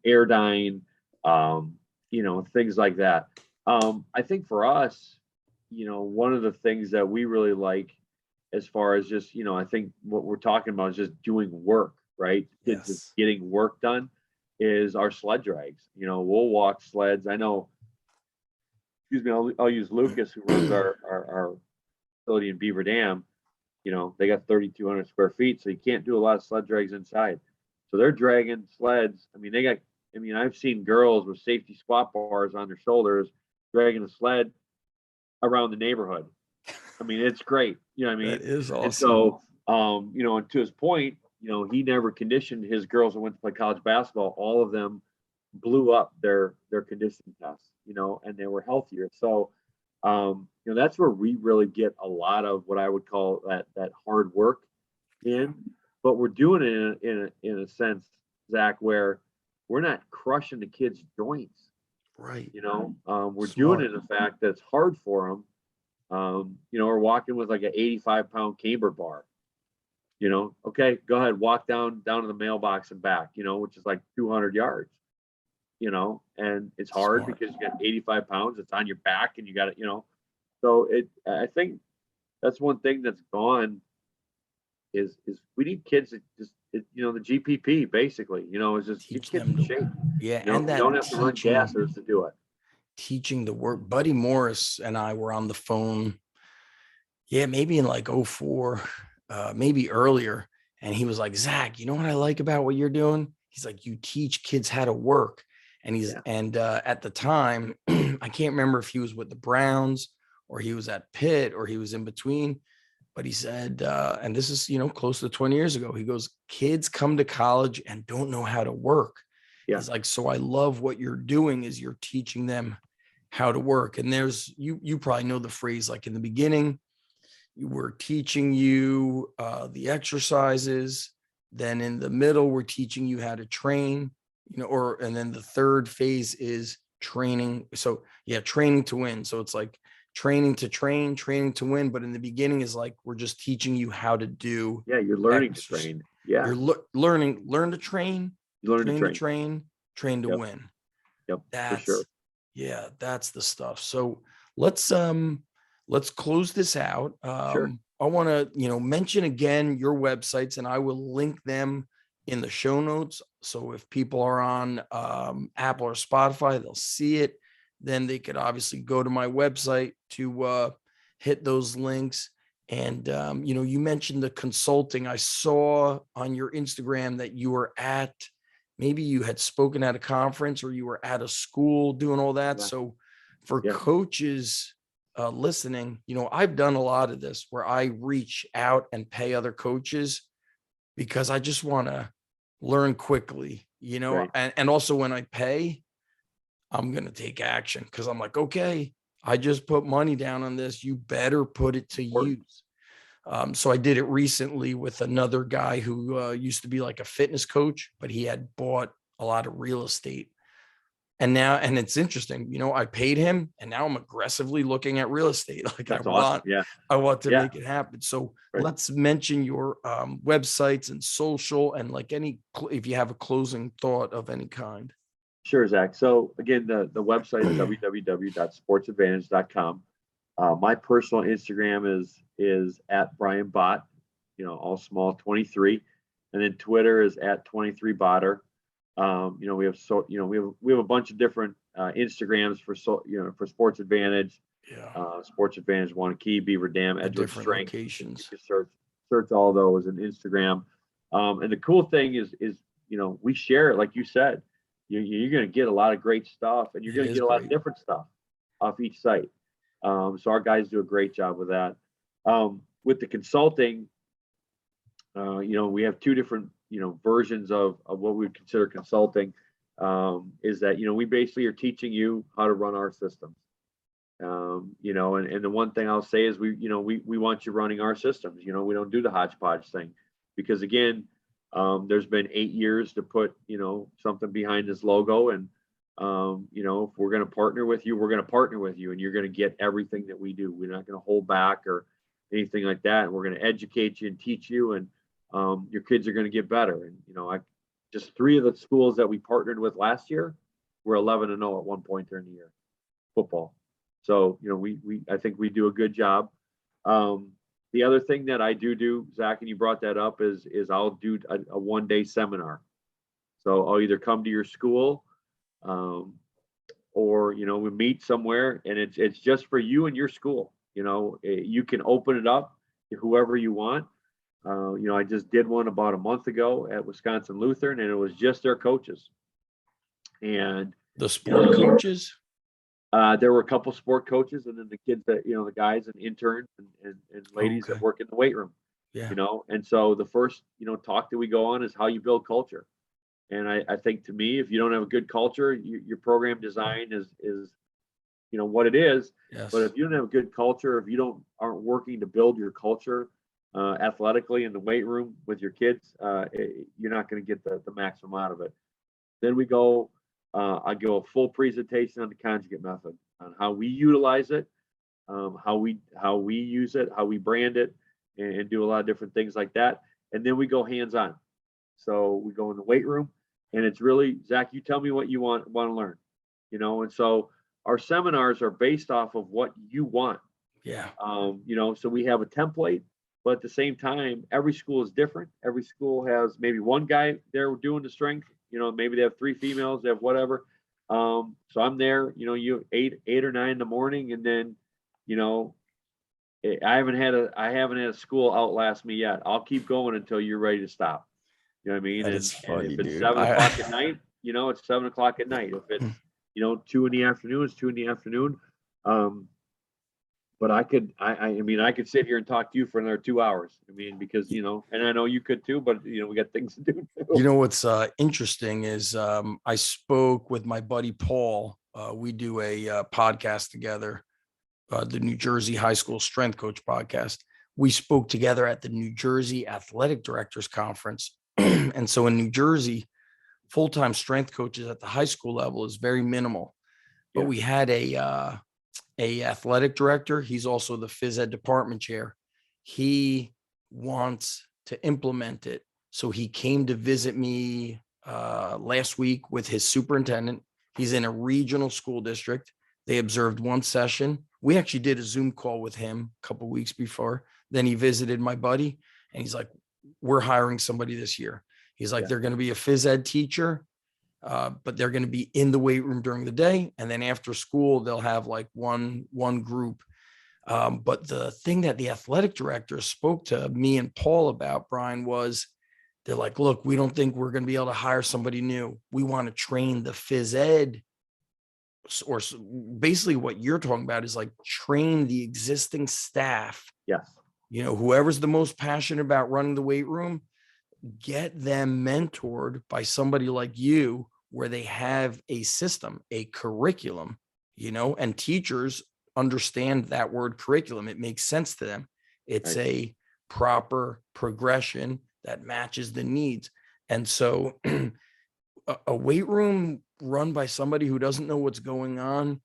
Air dying, things like that. I think for us, one of the things that we really like as far as just, I think what we're talking about is just doing work. right? Kids just Yes. getting work done is our sled drags. We'll walk sleds. I know, excuse me, I'll use Lucas, who runs our facility in Beaver Dam. They got 3,200 square feet, so you can't do a lot of sled drags inside. So they're dragging sleds. I've seen girls with safety squat bars on their shoulders dragging a sled around the neighborhood. It's great. You know what I mean? That is And awesome. so, and to his point, he never conditioned his girls that went to play college basketball. All of them blew up their conditioning tests, and they were healthier. So, that's where we really get a lot of what I would call that hard work in. But we're doing it in a sense, Zach, where we're not crushing the kids' joints. Right. We're doing Smart. it in the fact that it's hard for them. We're walking with like an 85-pound camber bar. Okay, go ahead, walk down to the mailbox and back, which is like 200 yards. And it's hard Smart. because you got 85 pounds, it's on your back, and you got it. So I think that's one thing that's gone is we need kids that just, the GPP basically, is just get Teach kids them in to, shape. yeah, You and that don't have to run gassers to do it. teaching the work. Buddy Morris and I were on the phone. Yeah, maybe in like '04, maybe earlier. And he was like, Zach, you know what I like about what you're doing? He's like, you teach kids how to work. And at the time, I can't remember if he was with the Browns or he was at Pitt or he was in between. But he said, and this is, close to 20 years ago, he goes, kids come to college and don't know how to work. Yeah. He's like, so I love what you're doing is you're teaching them how to work. And there's, you probably know the phrase, like in the beginning, we're teaching you the exercises. Then in the middle, we're teaching you how to train, and then the third phase is training. So yeah, training to win. So it's like training to train, training to win. But in the beginning is like, we're just teaching you how to do. Yeah, you're learning to train. Yeah. You're learn to train, You learn to train to train. train, train to Yep. win. Yep, for sure. Yeah, that's the stuff. So let's close this out. Sure. I want to, mention again your websites, and I will link them in the show notes. So if people are on Apple or Spotify, they'll see it. Then they could obviously go to my website to hit those links. And you mentioned the consulting. I saw on your Instagram that you were at, maybe you had spoken at a conference or you were at a school doing all that. Yeah. So for Yeah. coaches listening, I've done a lot of this where I reach out and pay other coaches because I just want to learn quickly, Right. and also when I pay, I'm going to take action because I'm like, okay, I just put money down on this. You better put it to use. So I did it recently with another guy who used to be like a fitness coach, but he had bought a lot of real estate. And it's interesting, I paid him and now I'm aggressively looking at real estate. Like That's awesome. Yeah. I want to Yeah. make it happen. So Right. let's mention your websites and social and like if you have a closing thought of any kind. Sure, Zach. So again, the website is www.sportsadvantage.com. My personal Instagram is at Brian Bott, all small 23, and then Twitter is at 23botter. We have a bunch of different Instagrams for Sports Advantage. Yeah. Sports Advantage Wanakee, Beaver Dam, The Edgewood different Strength. locations. You can search all those in Instagram. And the cool thing is we share it, like you said. You're going to get a lot of great stuff, and you're going to get a lot of different stuff off each site. So our guys do a great job with that. With the consulting, we have two different versions of what we would consider consulting. Is that we basically are teaching you how to run our systems. And the one thing I'll say is we want you running our systems. We don't do the hodgepodge thing, because again, there's been 8 years to put something behind this logo, and if we're going to partner with you, we're going to partner with you, and you're going to get everything that we do. We're not going to hold back or anything like that. And we're going to educate you and teach you, and your kids are going to get better. And just 3 of the schools that we partnered with last year were 11-0 at one point during the year, football. So I think we do a good job. The other thing that I do, Zach, and you brought that up, is I'll do a 1-day seminar. So I'll either come to your school, or, you know, we meet somewhere, and it's just for you and your school. You know, you can open it up to whoever you want. You know, I just did one about a month ago at Wisconsin Lutheran, and it was just their coaches. And The sport coaches? There were a couple sport coaches, and then the kids that, you know, the guys and interns and ladies Okay. that work in the weight room. Yeah. You know, and so the first, you know, talk that we go on is how you build culture. And I think, to me, if you don't have a good culture, your program design is, you know, what it is. Yes. But if you don't have a good culture, if you aren't working to build your culture athletically in the weight room with your kids, you're not going to get the maximum out of it. Then we go, I go a full presentation on the conjugate method, on how we utilize it, how we use it, how we brand it, and do a lot of different things like that. And then we go hands-on. So we go in the weight room, and it's really, Zach, you tell me what you want to learn, you know. And so our seminars are based off of what you want. Yeah. You know, so we have a template, but at the same time, every school is different. Every school has maybe one guy there doing the strength, you know, maybe they have 3 females, they have whatever. So I'm there, you know, you 8 or 9 in the morning, and then, you know, I haven't had a school outlast me yet. I'll keep going until you're ready to stop. You know what I mean? That And, is funny, and if it's dude. 7 o'clock at night, you know, it's 7 o'clock at night. If it's, you know, 2 in the afternoon, it's 2 in the afternoon. But I mean, I could sit here and talk to you for another 2 hours. I mean, because, you know, and I know you could too, but, you know, we got things to do too. You know, what's interesting is I spoke with my buddy Paul. We do a podcast together, the New Jersey High School Strength Coach podcast. We spoke together at the New Jersey Athletic Directors Conference. And so in New Jersey, full-time strength coaches at the high school level is very minimal. But Yeah. we had a athletic director. He's also the phys ed department chair. He wants to implement it. So he came to visit me last week with his superintendent. He's in a regional school district. They observed one session. We actually did a Zoom call with him a couple of weeks before. Then he visited my buddy, and he's like, we're hiring somebody this year. He's like, Yeah. they're going to be a phys ed teacher, but they're going to be in the weight room during the day. And then after school, they'll have like one group. But the thing that the athletic director spoke to me and Paul about, Brian, was they're like, look, we don't think we're going to be able to hire somebody new. We want to train the phys ed, or basically what you're talking about is like train the existing staff. Yes. You know, whoever's the most passionate about running the weight room, get them mentored by somebody like you, where they have a system, a curriculum, you know, and teachers understand that word curriculum. It makes sense to them. It's Right. a proper progression that matches the needs. And so a weight room run by somebody who doesn't know what's going on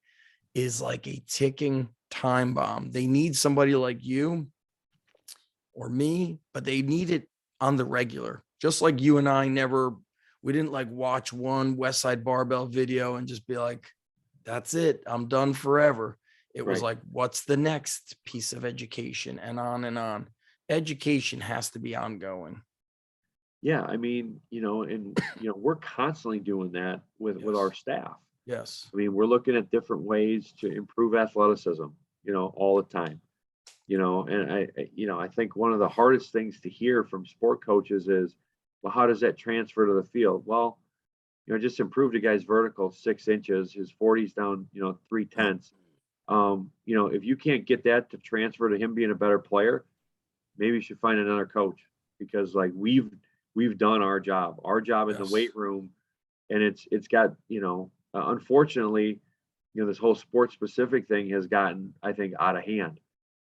is like a ticking time bomb. They need somebody like you or me, but they need it on the regular. Just like you and I we didn't like watch one West Side Barbell video and just be like, that's it, I'm done forever. It was Right. like, what's the next piece of education, and on and on. Education has to be ongoing. Yeah. I mean, you know, and, you know, we're constantly doing that with Yes. our staff. Yes. I mean, we're looking at different ways to improve athleticism, you know, all the time. You know, and I think one of the hardest things to hear from sport coaches is, well, how does that transfer to the field? Well, you know, just improved a guy's vertical 6 inches, his 40's down, you know, 3/10. You know, if you can't get that to transfer to him being a better player, maybe you should find another coach, because like we've done our job in the Yes. weight room, and it's got, you know, unfortunately, you know, this whole sports specific thing has gotten, I think, out of hand.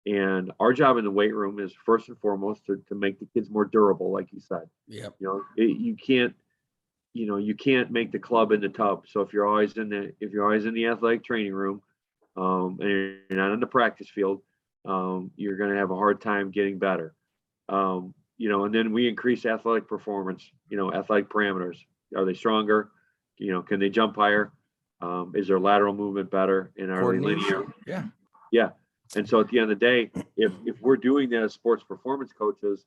And our job in the weight room is first and foremost to make the kids more durable, like you said. Yep. You know, you can't make the club in the tub. So if you're always in the athletic training room, and you're not in the practice field, you're going to have a hard time getting better. You know, and then we increase athletic performance. You know, athletic parameters. Are they stronger? You know, can they jump higher? Is their lateral movement better? And are they linear? Yeah. Yeah. And so at the end of the day, if we're doing that as sports performance coaches,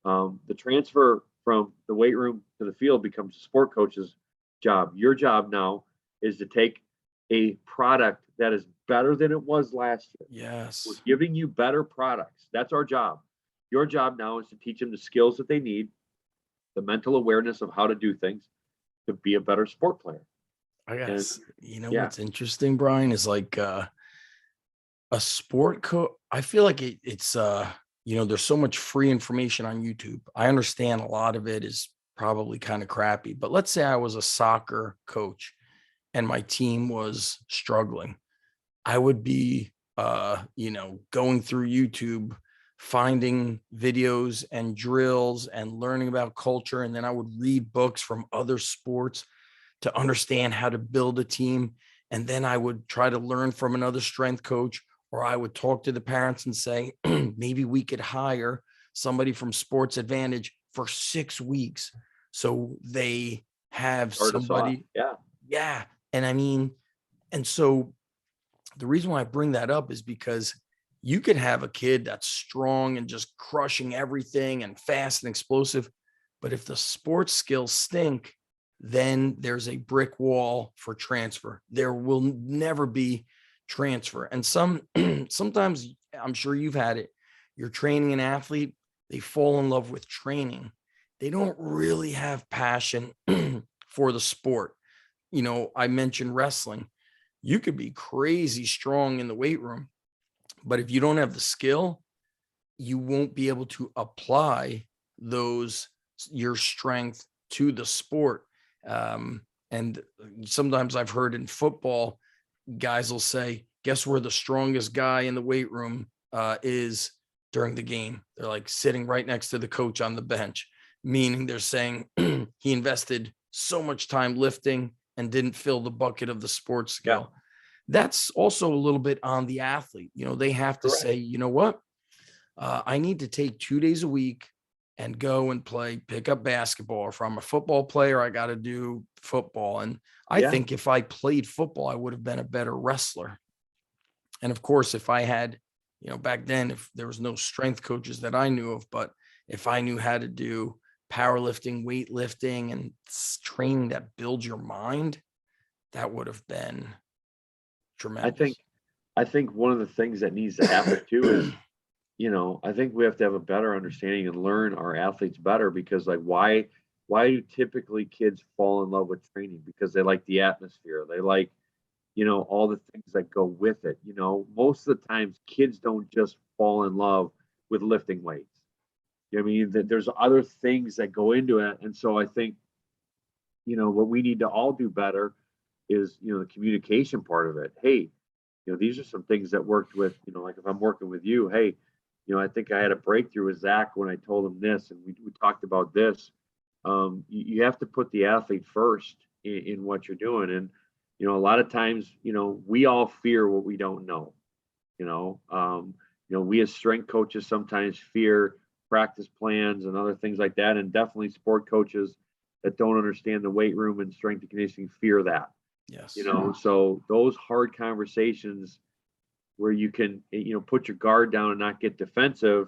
the transfer from the weight room to the field becomes a sport coach's job. Your job now is to take a product that is better than it was last year. Yes. We're giving you better products. That's our job. Your job now is to teach them the skills that they need, the mental awareness of how to do things to be a better sport player. I guess, yeah. what's interesting, Brian, is like a sport coach. I feel like it's there's so much free information on YouTube. I understand a lot of it is probably kind of crappy, but let's say I was a soccer coach and my team was struggling. I would be, going through YouTube, finding videos and drills and learning about culture. And then I would read books from other sports to understand how to build a team. And then I would try to learn from another strength coach, or I would talk to the parents and say, maybe we could hire somebody from Sports Advantage for 6 weeks. So they have somebody. Yeah. Yeah. And I mean, and so the reason why I bring that up is because you could have a kid that's strong and just crushing everything and fast and explosive. But if the sports skills stink, then there's a brick wall for transfer. There will never be transfer. And sometimes, I'm sure you've had it, you're training an athlete, they fall in love with training. They don't really have passion for the sport. I mentioned wrestling. You could be crazy strong in the weight room, but if you don't have the skill, you won't be able to apply your strength to the sport. And sometimes I've heard in football, guys will say, guess where the strongest guy in the weight room is during the game? They're like sitting right next to the coach on the bench, meaning they're saying he invested so much time lifting and didn't fill the bucket of the sports skill. Yeah. That's also a little bit on the athlete. They have to say, you know what? I need to take 2 days a week and go and pick up basketball. If I'm a football player, I got to do football. And I think if I played football, I would have been a better wrestler. And of course, if I had, back then, if there was no strength coaches that I knew of, but if I knew how to do powerlifting, weightlifting, and training that builds your mind, that would have been tremendous. I think one of the things that needs to happen too is, I think we have to have a better understanding and learn our athletes better, because like why do typically kids fall in love with training? Because they like the atmosphere. They like, all the things that go with it. Most of the times kids don't just fall in love with lifting weights. I mean, there's other things that go into it. And so I think, what we need to all do better is, the communication part of it. Hey, these are some things that worked with, like if I'm working with you, hey, I think I had a breakthrough with Zach when I told him this, and we talked about this. You have to put the athlete first in what you're doing. And, a lot of times, we all fear what we don't know. We as strength coaches sometimes fear practice plans and other things like that. And definitely sport coaches that don't understand the weight room and strength and conditioning fear that. Yes. So those hard conversations where you can, put your guard down and not get defensive,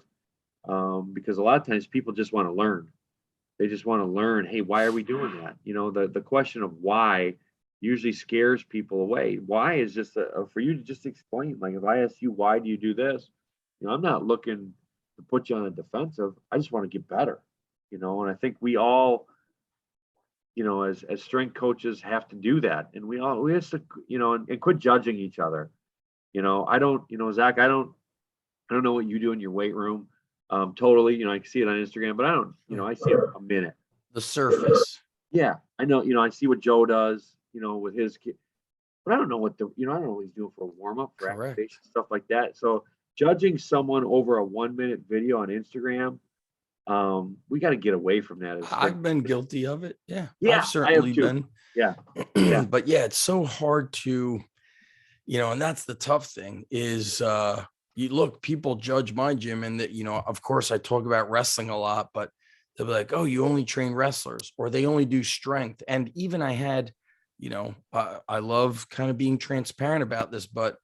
because a lot of times people just want to learn. They just want to learn, hey, why are we doing that? The question of why usually scares people away. Why is just for you to just explain. Like if I ask you, why do you do this? I'm not looking to put you on a defensive. I just want to get better, and I think we all, as strength coaches have to do that. And we have to, and quit judging each other. I don't, Zach, I don't know what you do in your weight room. Totally, I can see it on Instagram, but I don't, I see it a minute. The surface. Yeah. I know, I see what Joe does, with his kid, but I don't know what I don't know what he's doing for a warm up, for activation, stuff like that. So judging someone over a 1 minute video on Instagram, we got to get away from that. I've been guilty of it. Yeah. Yeah. I've certainly been. Yeah. But yeah, it's so hard to, and that's the tough thing is, people judge my gym, and that, of course I talk about wrestling a lot, but they'll be like, oh, you only train wrestlers, or they only do strength. And even I had, I love kind of being transparent about this, but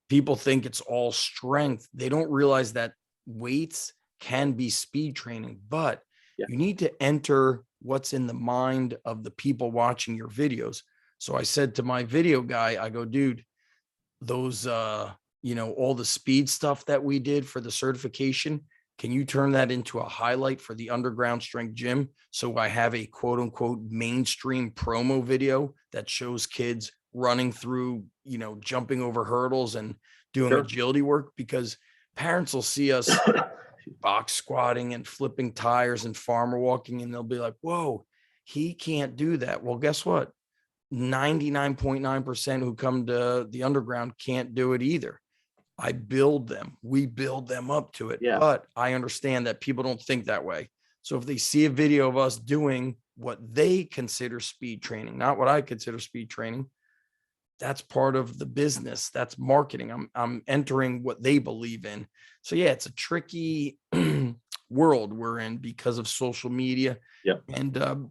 People think it's all strength. They don't realize that weights can be speed training, but you need to enter what's in the mind of the people watching your videos. So I said to my video guy, I go, dude, those, all the speed stuff that we did for the certification, can you turn that into a highlight for the underground strength gym? So I have a quote unquote mainstream promo video that shows kids running through, jumping over hurdles and doing agility work, because parents will see us box squatting and flipping tires and farmer walking, and they'll be like, whoa, he can't do that. Well, guess what? 99.9% who come to the underground can't do it either. We build them up to it. Yeah. But I understand that people don't think that way. So if they see a video of us doing what they consider speed training, not what I consider speed training, that's part of the business. That's marketing. I'm entering what they believe in. So yeah, it's a tricky world we're in because of social media. Yeah. And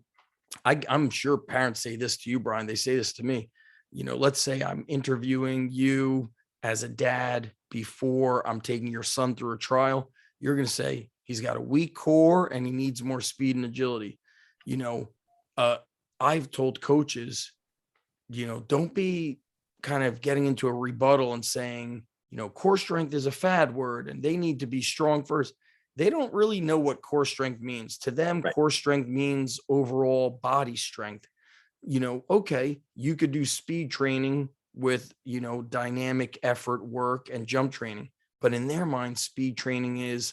I'm sure parents say this to you, Brian. They say this to me. Let's say I'm interviewing you as a dad before I'm taking your son through a trial. You're going to say he's got a weak core and he needs more speed and agility. I've told coaches, don't be kind of getting into a rebuttal and saying, core strength is a fad word and they need to be strong first. They don't really know what core strength means. To them, core strength means overall body strength. Okay, you could do speed training with, dynamic effort work and jump training. But in their mind, speed training is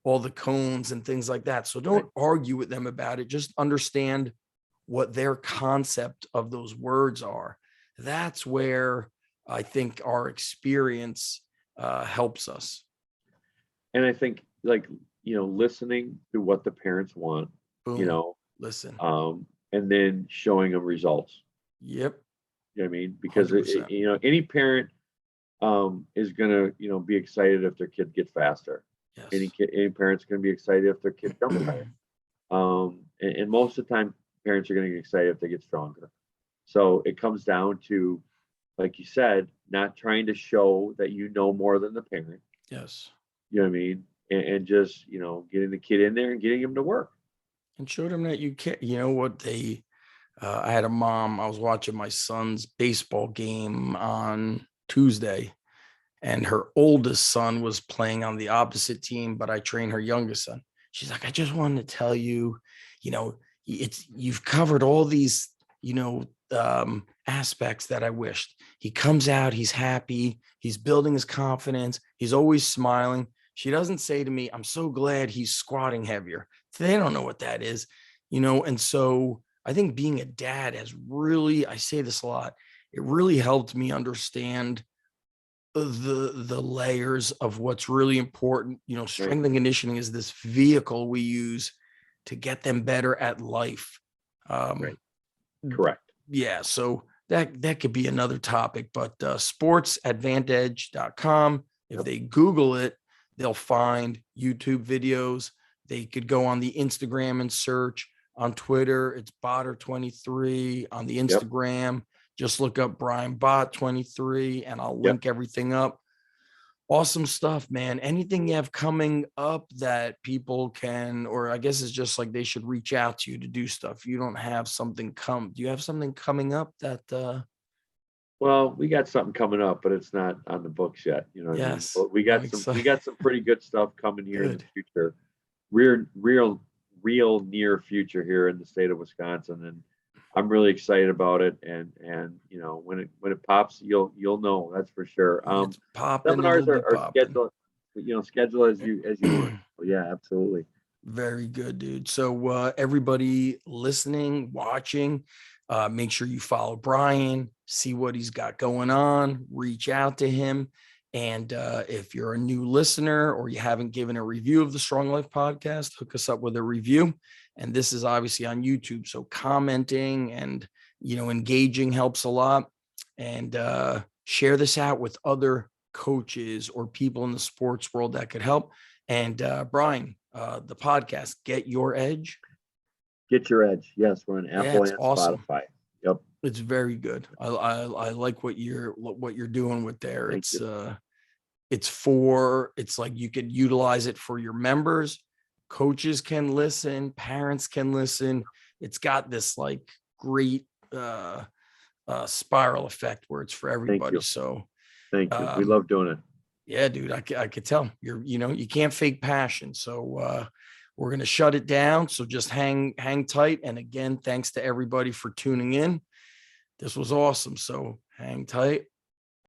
all the cones and things like that. So don't argue with them about it. Just understand what their concept of those words are. That's where I think our experience helps us. And I think listening to what the parents want, Boom. Listen. And then showing them results. Yep. You know what I mean? Because any parent is gonna, be excited if their kid gets faster. Yes. Any parent's gonna be excited if their kid jumps higher. And most of the time, parents are gonna get excited if they get stronger. So it comes down to, like you said, not trying to show that you know more than the parent. Yes. You know what I mean? And just, getting the kid in there and getting him to work. And showed them that you can't, I had a mom, I was watching my son's baseball game on Tuesday, and her oldest son was playing on the opposite team, but I train her youngest son. She's like, I just wanted to tell you, you've covered all these, aspects that I wished. He comes out, he's happy, he's building his confidence, he's always smiling. She doesn't say to me, I'm so glad he's squatting heavier. They don't know what that is, and so I think being a dad has really, I say this a lot, it really helped me understand the layers of what's really important. Strength and conditioning is this vehicle we use to get them better at life. Correct. Yeah. So that could be another topic, but sportsadvantedge.com. If they Google it, they'll find YouTube videos. They could go on the Instagram and search. On Twitter, it's Botter23. On the Instagram, just look up Brian Bott 23 and I'll link everything up. Awesome stuff, man. Anything you have coming up that people can, or I guess it's just like they should reach out to you to do stuff. You don't have something do you have something coming up that Well, we got something coming up, but it's not on the books yet. You know what I mean? But we got some pretty good stuff coming here in the future. Real near future here in the state of Wisconsin, and I'm really excited about it. And when it pops, you'll know, that's for sure. Seminars are scheduled as you want. Yeah, absolutely. Very good, dude. So everybody listening, watching, make sure you follow Brian, see what he's got going on, reach out to him. And if you're a new listener or you haven't given a review of the Strong Life podcast, hook us up with a review. And this is obviously on YouTube. So commenting and, engaging helps a lot. And share this out with other coaches or people in the sports world that could help. And Brian, the podcast, Get Your Edge. Get Your Edge. Yes, we're on Apple and awesome. Spotify. Yep. It's very good. I like what you're doing with there. Thank you. It's like you could utilize it for your members. Coaches can listen, parents can listen. It's got this like great spiral effect where it's for everybody. you. So Thank you. We love doing it. yeah, dude, I could tell you can't fake passion. So we're gonna shut it down. So just hang tight. And again, thanks to everybody for tuning in. This was awesome. So hang tight.